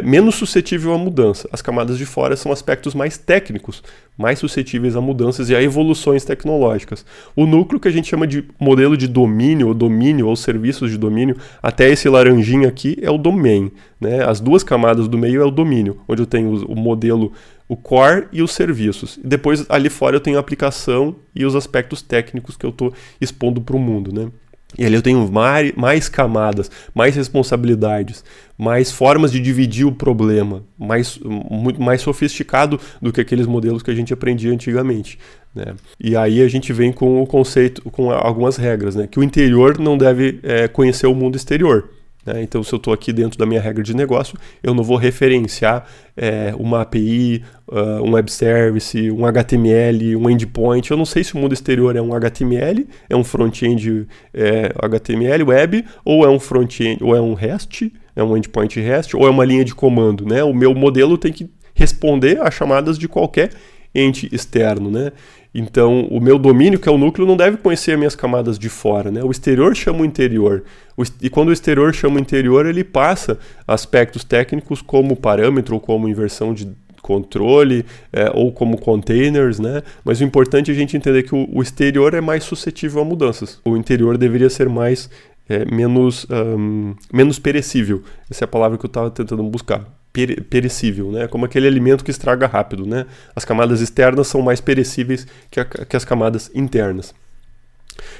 menos suscetível à mudança. As camadas de fora são aspectos mais técnicos, mais suscetíveis a mudanças e a evoluções tecnológicas. O núcleo, que a gente chama de modelo de domínio ou serviços de domínio, até esse laranjinho aqui é o domain, né? As duas camadas do meio é o domínio, onde eu tenho o modelo, o core e os serviços. E depois ali fora eu tenho a aplicação e os aspectos técnicos que eu estou expondo para o mundo, né? E ali eu tenho mais camadas, mais responsabilidades, mais formas de dividir o problema, muito mais sofisticado do que aqueles modelos que a gente aprendia antigamente, né? E aí a gente vem com o conceito, com algumas regras, né? Que o interior não deve conhecer o mundo exterior. Então, se eu estou aqui dentro da minha regra de negócio, eu não vou referenciar uma API, um web service, um HTML, um endpoint. Eu não sei se o mundo exterior é um HTML, é um front-end HTML web, ou é um front-end, ou é um REST, é um endpoint REST, ou é uma linha de comando, né? O meu modelo tem que responder a chamadas de qualquer ente externo, né? Então, o meu domínio, que é o núcleo, não deve conhecer as minhas camadas de fora, né? O exterior chama o interior. E quando o exterior chama o interior, ele passa aspectos técnicos como parâmetro, ou como inversão de controle, ou como containers, né? Mas o importante é a gente entender que o exterior é mais suscetível a mudanças. O interior deveria ser menos perecível. Essa é a palavra que eu estava tentando buscar. Perecível, né? Como aquele alimento que estraga rápido, né? As camadas externas são mais perecíveis que as camadas internas.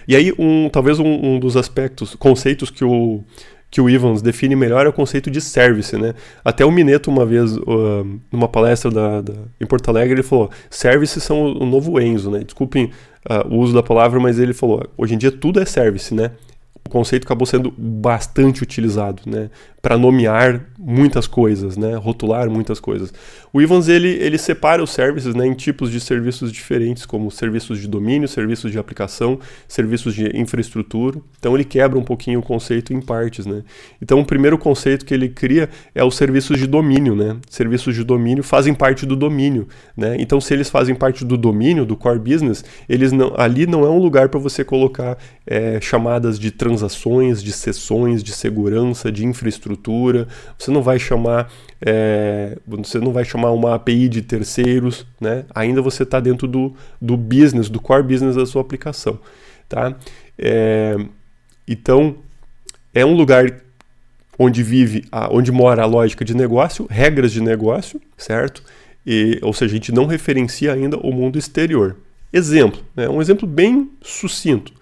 E aí, talvez um dos conceitos que o Evans define melhor é o conceito de service, né? Até o Mineto, uma vez, numa palestra em Porto Alegre, ele falou: services são o novo Enzo, né? Desculpem o uso da palavra, mas ele falou: hoje em dia tudo é service, né? O conceito acabou sendo bastante utilizado, né, para nomear muitas coisas, né, rotular muitas coisas. O Evans ele separa os services, né, em tipos de serviços diferentes, como serviços de domínio, serviços de aplicação, serviços de infraestrutura. Então ele quebra um pouquinho o conceito em partes, né. Então o primeiro conceito que ele cria é os serviços de domínio, né. Serviços de domínio fazem parte do domínio, né. Então se eles fazem parte do domínio, do core business, ali não é um lugar para você colocar chamadas de transações, de sessões, de segurança, de infraestrutura. Você não vai chamar uma API de terceiros, né? Ainda você está dentro do business, do core business da sua aplicação, tá? Então, é um lugar onde mora a lógica de negócio, regras de negócio, certo? Ou seja, a gente não referencia ainda o mundo exterior. Exemplo, né? Um exemplo bem sucinto.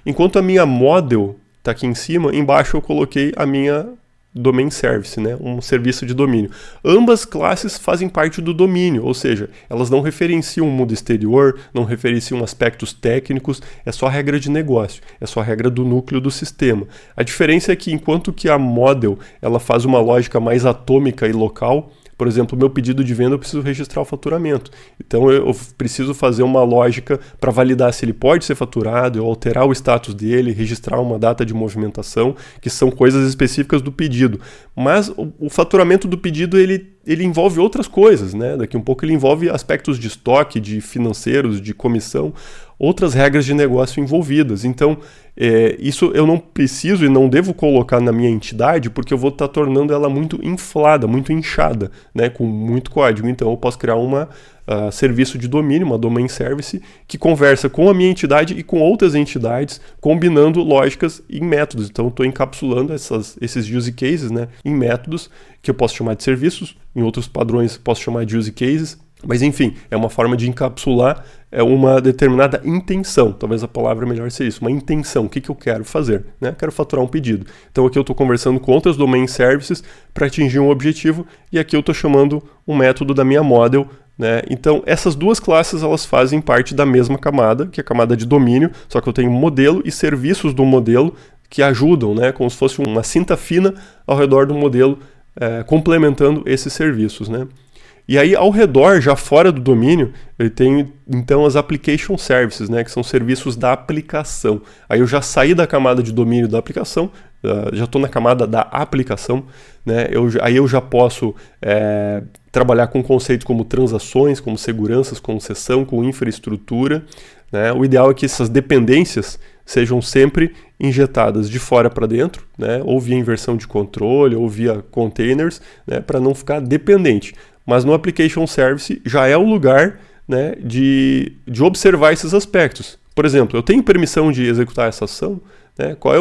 Enquanto a minha model está aqui em cima, embaixo eu coloquei a minha domain service, né? Um serviço de domínio. Ambas classes fazem parte do domínio, ou seja, elas não referenciam o mundo exterior, não referenciam aspectos técnicos, é só a regra de negócio, é só a regra do núcleo do sistema. A diferença é que enquanto que a model ela faz uma lógica mais atômica e local, por exemplo, o meu pedido de venda eu preciso registrar o faturamento. Então eu preciso fazer uma lógica para validar se ele pode ser faturado, eu alterar o status dele, registrar uma data de movimentação, que são coisas específicas do pedido. Mas o faturamento do pedido ele envolve outras coisas, né? Daqui um pouco ele envolve aspectos de estoque, de financeiros, de comissão, outras regras de negócio envolvidas. Então, isso eu não preciso e não devo colocar na minha entidade, porque eu vou estar tornando ela muito inflada, muito inchada, né, com muito código. Então, eu posso criar serviço de domínio, uma domain service, que conversa com a minha entidade e com outras entidades, combinando lógicas em métodos. Então, eu estou encapsulando esses use cases, né, em métodos, que eu posso chamar de serviços, em outros padrões posso chamar de use cases. Mas enfim, é uma forma de encapsular uma determinada intenção. Talvez a palavra melhor seja isso, uma intenção. O que eu quero fazer? Né? Quero faturar um pedido. Então aqui eu estou conversando com outras domain services para atingir um objetivo e aqui eu estou chamando um método da minha model. Né? Então essas duas classes elas fazem parte da mesma camada, que é a camada de domínio, só que eu tenho modelo e serviços do modelo que ajudam, né? Como se fosse uma cinta fina ao redor do modelo, complementando esses serviços, né? E aí, ao redor, já fora do domínio, eu tenho, então, as application services, né, que são serviços da aplicação. Aí eu já saí da camada de domínio da aplicação, já estou na camada da aplicação, né, aí eu já posso trabalhar com conceitos como transações, como seguranças, como sessão, com infraestrutura. Né. O ideal é que essas dependências sejam sempre injetadas de fora para dentro, né, ou via inversão de controle, ou via containers, né, para não ficar dependente. Mas no Application Service já é o lugar, né, de observar esses aspectos. Por exemplo, eu tenho permissão de executar essa ação? Né? Qual é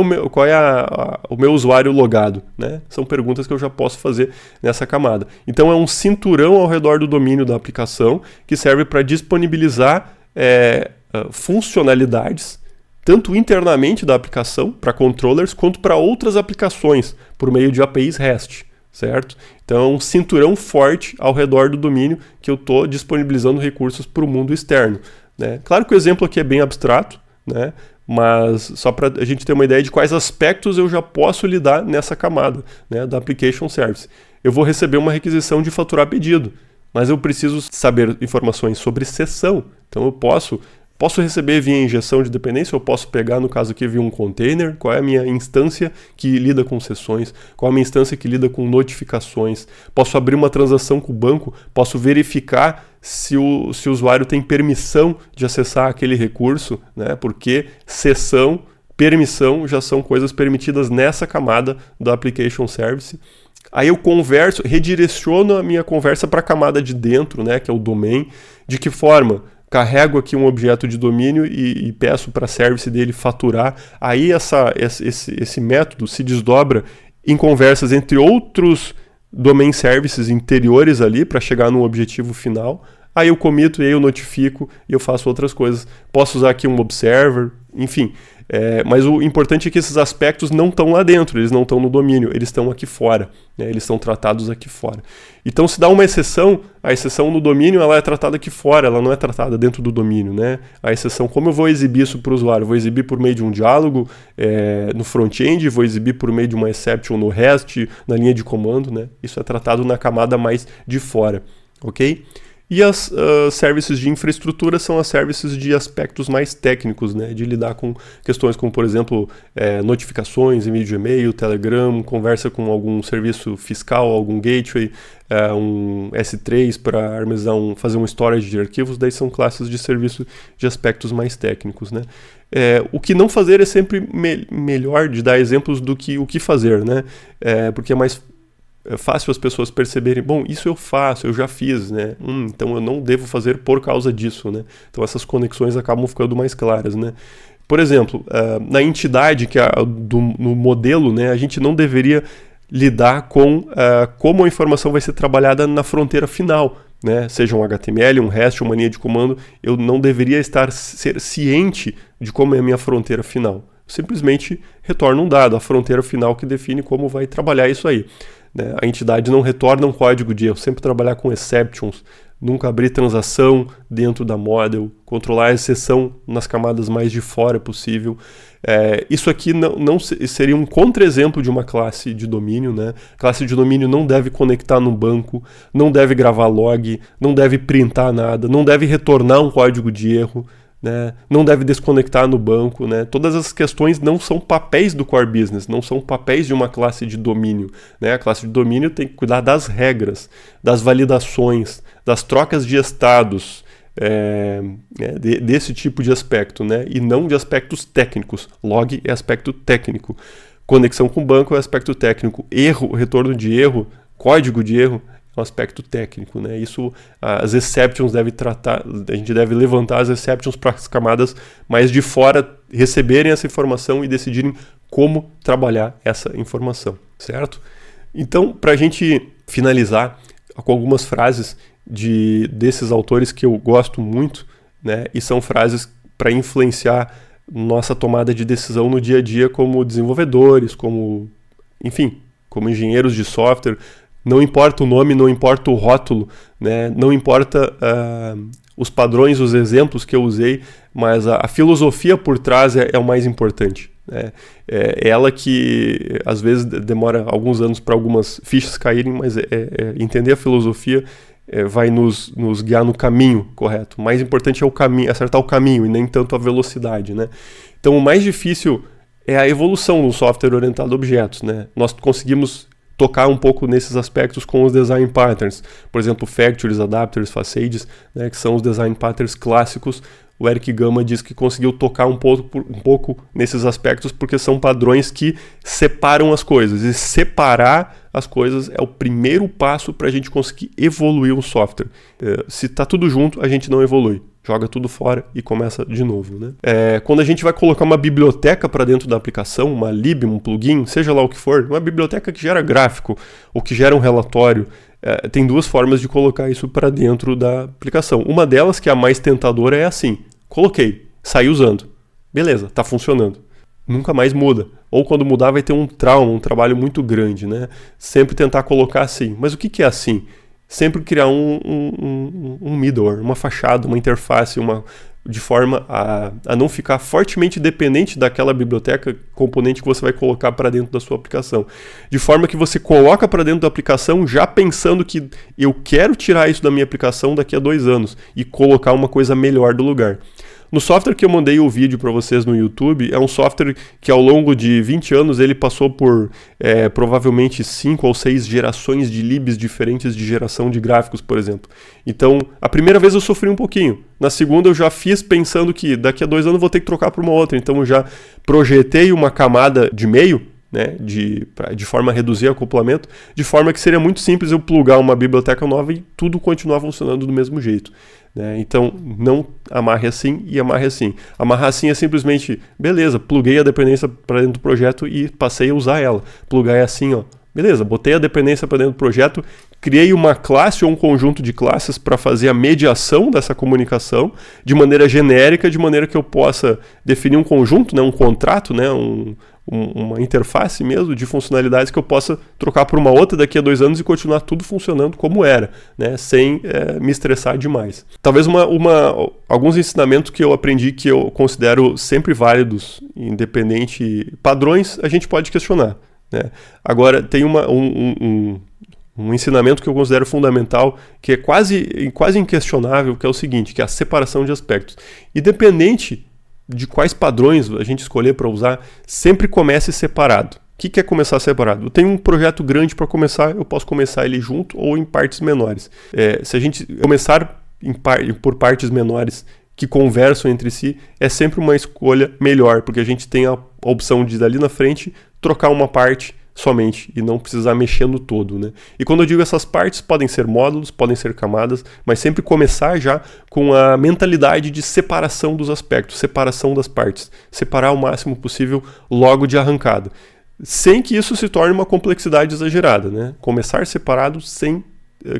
o meu usuário logado? Né? São perguntas que eu já posso fazer nessa camada. Então é um cinturão ao redor do domínio da aplicação que serve para disponibilizar funcionalidades tanto internamente da aplicação para controllers quanto para outras aplicações por meio de APIs REST, certo? Então é um cinturão forte ao redor do domínio que eu estou disponibilizando recursos para o mundo externo. Né? Claro que o exemplo aqui é bem abstrato, né? Mas só para a gente ter uma ideia de quais aspectos eu já posso lidar nessa camada, né, da Application Service. Eu vou receber uma requisição de faturar pedido, mas eu preciso saber informações sobre sessão. Então eu posso receber via injeção de dependência, eu posso pegar, no caso aqui, via um container, qual é a minha instância que lida com sessões, qual é a minha instância que lida com notificações, posso abrir uma transação com o banco, posso verificar se o usuário tem permissão de acessar aquele recurso, né? Porque sessão, permissão já são coisas permitidas nessa camada do Application Service. Aí eu redireciono a minha conversa para a camada de dentro, né, que é o domain. De que forma? Carrego aqui um objeto de domínio e peço para a service dele faturar. Aí esse método se desdobra em conversas entre outros domain services interiores ali para chegar no objetivo final. Aí eu comito e aí eu notifico e eu faço outras coisas. Posso usar aqui um observer, enfim. Mas o importante é que esses aspectos não estão lá dentro, eles não estão no domínio, eles estão aqui fora, né? Eles são tratados aqui fora. Então se dá uma exceção, a exceção no domínio ela é tratada aqui fora, ela não é tratada dentro do domínio, né? A exceção, como eu vou exibir isso para o usuário? Vou exibir por meio de um diálogo no front-end, vou exibir por meio de uma exception no REST, na linha de comando, né? Isso é tratado na camada mais de fora, ok? E as services de infraestrutura são as services de aspectos mais técnicos, né? De lidar com questões como, por exemplo, notificações, envio de e-mail, Telegram, conversa com algum serviço fiscal, algum gateway, um S3 para fazer um storage de arquivos, daí são classes de serviço de aspectos mais técnicos, né? O que não fazer é sempre melhor de dar exemplos do que o que fazer, né? Porque é mais fácil as pessoas perceberem, bom, isso eu faço, eu já fiz, né? Então eu não devo fazer por causa disso, né? Então essas conexões acabam ficando mais claras, né? Por exemplo, na entidade, que é no modelo, né, a gente não deveria lidar com como a informação vai ser trabalhada na fronteira final, né? Seja um HTML, um REST, uma linha de comando, eu não deveria ser ciente de como é a minha fronteira final. Simplesmente retorno um dado, a fronteira final que define como vai trabalhar isso aí. A entidade não retorna um código de erro, sempre trabalhar com exceptions, nunca abrir transação dentro da model, controlar a exceção nas camadas mais de fora possível. Isso aqui não seria um contra-exemplo de uma classe de domínio, né? Classe de domínio não deve conectar no banco, não deve gravar log, não deve printar nada, não deve retornar um código de erro, né? Não deve desconectar no banco, né? Todas as questões não são papéis do core business, não são papéis de uma classe de domínio, né? A classe de domínio tem que cuidar das regras, das validações, das trocas de estados, desse tipo de aspecto, né? E não de aspectos técnicos. Log é aspecto técnico, conexão com o banco é aspecto técnico, retorno de erro, código de erro, um aspecto técnico, né? Isso, as exceptions devem tratar, a gente deve levantar as exceptions para as camadas mais de fora receberem essa informação e decidirem como trabalhar essa informação, certo? Então, para a gente finalizar com algumas frases desses autores que eu gosto muito, né? E são frases para influenciar nossa tomada de decisão no dia a dia como desenvolvedores, como engenheiros de software. Não importa o nome, não importa o rótulo, né? Não importa os padrões, os exemplos que eu usei, mas a filosofia por trás é o mais importante, né? É ela que às vezes demora alguns anos para algumas fichas caírem, mas entender a filosofia vai nos guiar no caminho correto. O mais importante é o caminho, acertar o caminho e nem tanto a velocidade, né? Então o mais difícil é a evolução no software orientado a objetos, né? Nós conseguimos tocar um pouco nesses aspectos com os design patterns, por exemplo, factories, adapters, facades, né, que são os design patterns clássicos, o Eric Gama diz que conseguiu tocar um pouco nesses aspectos, porque são padrões que separam as coisas. E separar as coisas é o primeiro passo para a gente conseguir evoluir um software. Se está tudo junto, a gente não evolui. Joga tudo fora e começa de novo, né? Quando a gente vai colocar uma biblioteca para dentro da aplicação, uma lib, um plugin, seja lá o que for, uma biblioteca que gera gráfico ou que gera um relatório, tem duas formas de colocar isso para dentro da aplicação. Uma delas, que é a mais tentadora, é assim: coloquei, saí usando. Beleza, está funcionando. Nunca mais muda. Ou quando mudar vai ter um trauma, um trabalho muito grande, né? Sempre tentar colocar assim. Mas o que é assim? Sempre criar um middleware, uma fachada, uma interface, de forma a não ficar fortemente dependente daquela biblioteca, componente que você vai colocar para dentro da sua aplicação. De forma que você coloca para dentro da aplicação já pensando que eu quero tirar isso da minha aplicação daqui a 2 anos e colocar uma coisa melhor do lugar. No software que eu mandei o vídeo para vocês no YouTube, é um software que ao longo de 20 anos ele passou por provavelmente 5 ou 6 gerações de libs diferentes de geração de gráficos, por exemplo. Então, a primeira vez eu sofri um pouquinho. Na segunda eu já fiz pensando que daqui a 2 anos eu vou ter que trocar para uma outra. Então eu já projetei uma camada de meio, né, de forma a reduzir acoplamento, de forma que seria muito simples eu plugar uma biblioteca nova e tudo continuar funcionando do mesmo jeito. Então, não amarre assim e amarre assim. Amarrar assim é simplesmente, beleza, pluguei a dependência para dentro do projeto e passei a usar ela. Plugar é assim, ó, beleza, botei a dependência para dentro do projeto, criei uma classe ou um conjunto de classes para fazer a mediação dessa comunicação de maneira genérica, de maneira que eu possa definir um conjunto, né, um contrato, né, uma interface mesmo de funcionalidades que eu possa trocar por uma outra daqui a 2 anos e continuar tudo funcionando como era, né, sem me estressar demais. Talvez alguns ensinamentos que eu aprendi que eu considero sempre válidos, independente padrões, a gente pode questionar, né? Agora, tem um ensinamento que eu considero fundamental, que é quase inquestionável, que é o seguinte, que é a separação de aspectos. Independente de quais padrões a gente escolher para usar, sempre comece separado. O que é começar separado? Eu tenho um projeto grande para começar, eu posso começar ele junto ou em partes menores. Se a gente começar por partes menores que conversam entre si, é sempre uma escolha melhor, porque a gente tem a opção de, dali na frente, trocar uma parte somente e não precisar mexer no todo, né? E quando eu digo essas partes, podem ser módulos, podem ser camadas, mas sempre começar já com a mentalidade de separação dos aspectos, separação das partes, separar o máximo possível logo de arrancada, sem que isso se torne uma complexidade exagerada, né? Começar separado sem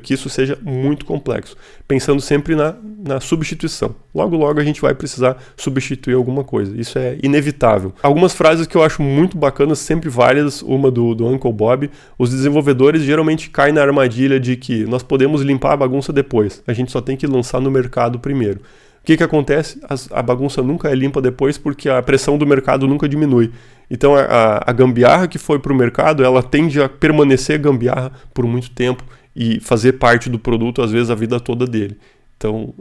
que isso seja muito complexo, pensando sempre na substituição. Logo a gente vai precisar substituir alguma coisa, isso é inevitável. Algumas frases que eu acho muito bacanas, sempre válidas, uma do Uncle Bob: os desenvolvedores geralmente caem na armadilha de que nós podemos limpar a bagunça depois, a gente só tem que lançar no mercado primeiro. O que acontece? A bagunça nunca é limpa depois, porque a pressão do mercado nunca diminui. Então a gambiarra que foi para o mercado, ela tende a permanecer gambiarra por muito tempo e fazer parte do produto, às vezes, a vida toda dele. Então,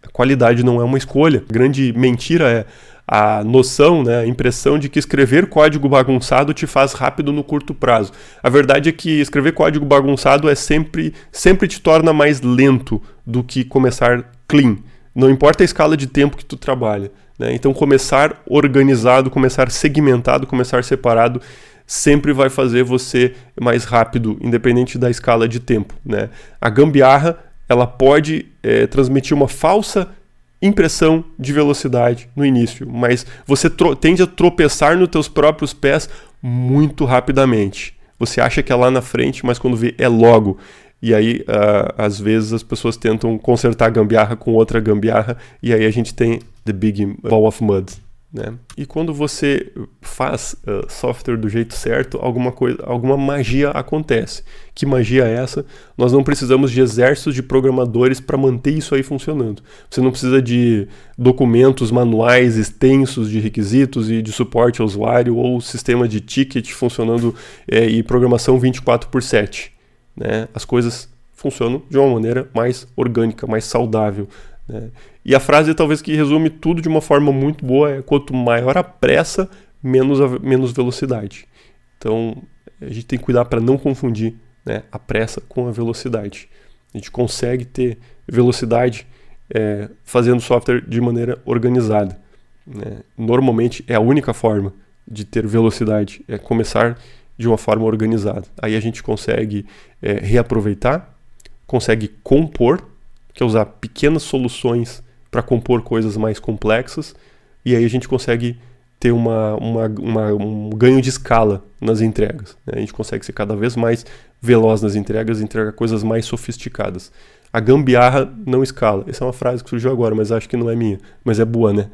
a qualidade não é uma escolha. A grande mentira é a noção, né, a impressão de que escrever código bagunçado te faz rápido no curto prazo. A verdade é que escrever código bagunçado sempre te torna mais lento do que começar clean. Não importa a escala de tempo que tu trabalha, né? Então, começar organizado, começar segmentado, começar separado, sempre vai fazer você mais rápido, independente da escala de tempo, né? A gambiarra, ela pode transmitir uma falsa impressão de velocidade no início, mas você tende a tropeçar nos teus próprios pés muito rapidamente. Você acha que é lá na frente, mas quando vê, é logo. E aí, às vezes, as pessoas tentam consertar a gambiarra com outra gambiarra, e aí a gente tem the big ball of mud, né? E quando você faz software do jeito certo, alguma magia acontece. Que magia é essa? Nós não precisamos de exércitos de programadores para manter isso aí funcionando. Você não precisa de documentos manuais extensos de requisitos e de suporte ao usuário, ou sistema de ticket funcionando e programação 24/7. Né? As coisas funcionam de uma maneira mais orgânica, mais saudável, né? E a frase talvez que resume tudo de uma forma muito boa é: quanto maior a pressa, menos velocidade. Então a gente tem que cuidar para não confundir, né, a pressa com a velocidade. A gente consegue ter velocidade fazendo software de maneira organizada, né? Normalmente é a única forma de ter velocidade, é começar de uma forma organizada. Aí a gente consegue reaproveitar, consegue compor, que é usar pequenas soluções para compor coisas mais complexas, e aí a gente consegue ter um ganho de escala nas entregas, né? A gente consegue ser cada vez mais veloz nas entregas, entregar coisas mais sofisticadas. A gambiarra não escala. Essa é uma frase que surgiu agora, mas acho que não é minha. Mas é boa, né?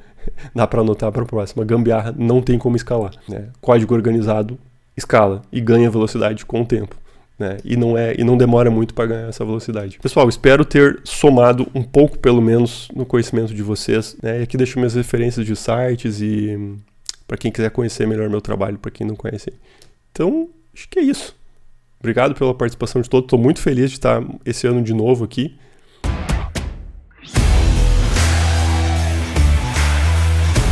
Dá para anotar para a próxima. A gambiarra não tem como escalar, né? Código organizado escala e ganha velocidade com o tempo, né? E não demora muito para ganhar essa velocidade. Pessoal, espero ter somado um pouco, pelo menos, no conhecimento de vocês, né? E aqui deixo minhas referências de sites e para quem quiser conhecer melhor meu trabalho, para quem não conhece. Então, acho que é isso. Obrigado pela participação de todos. Estou muito feliz de estar esse ano de novo aqui.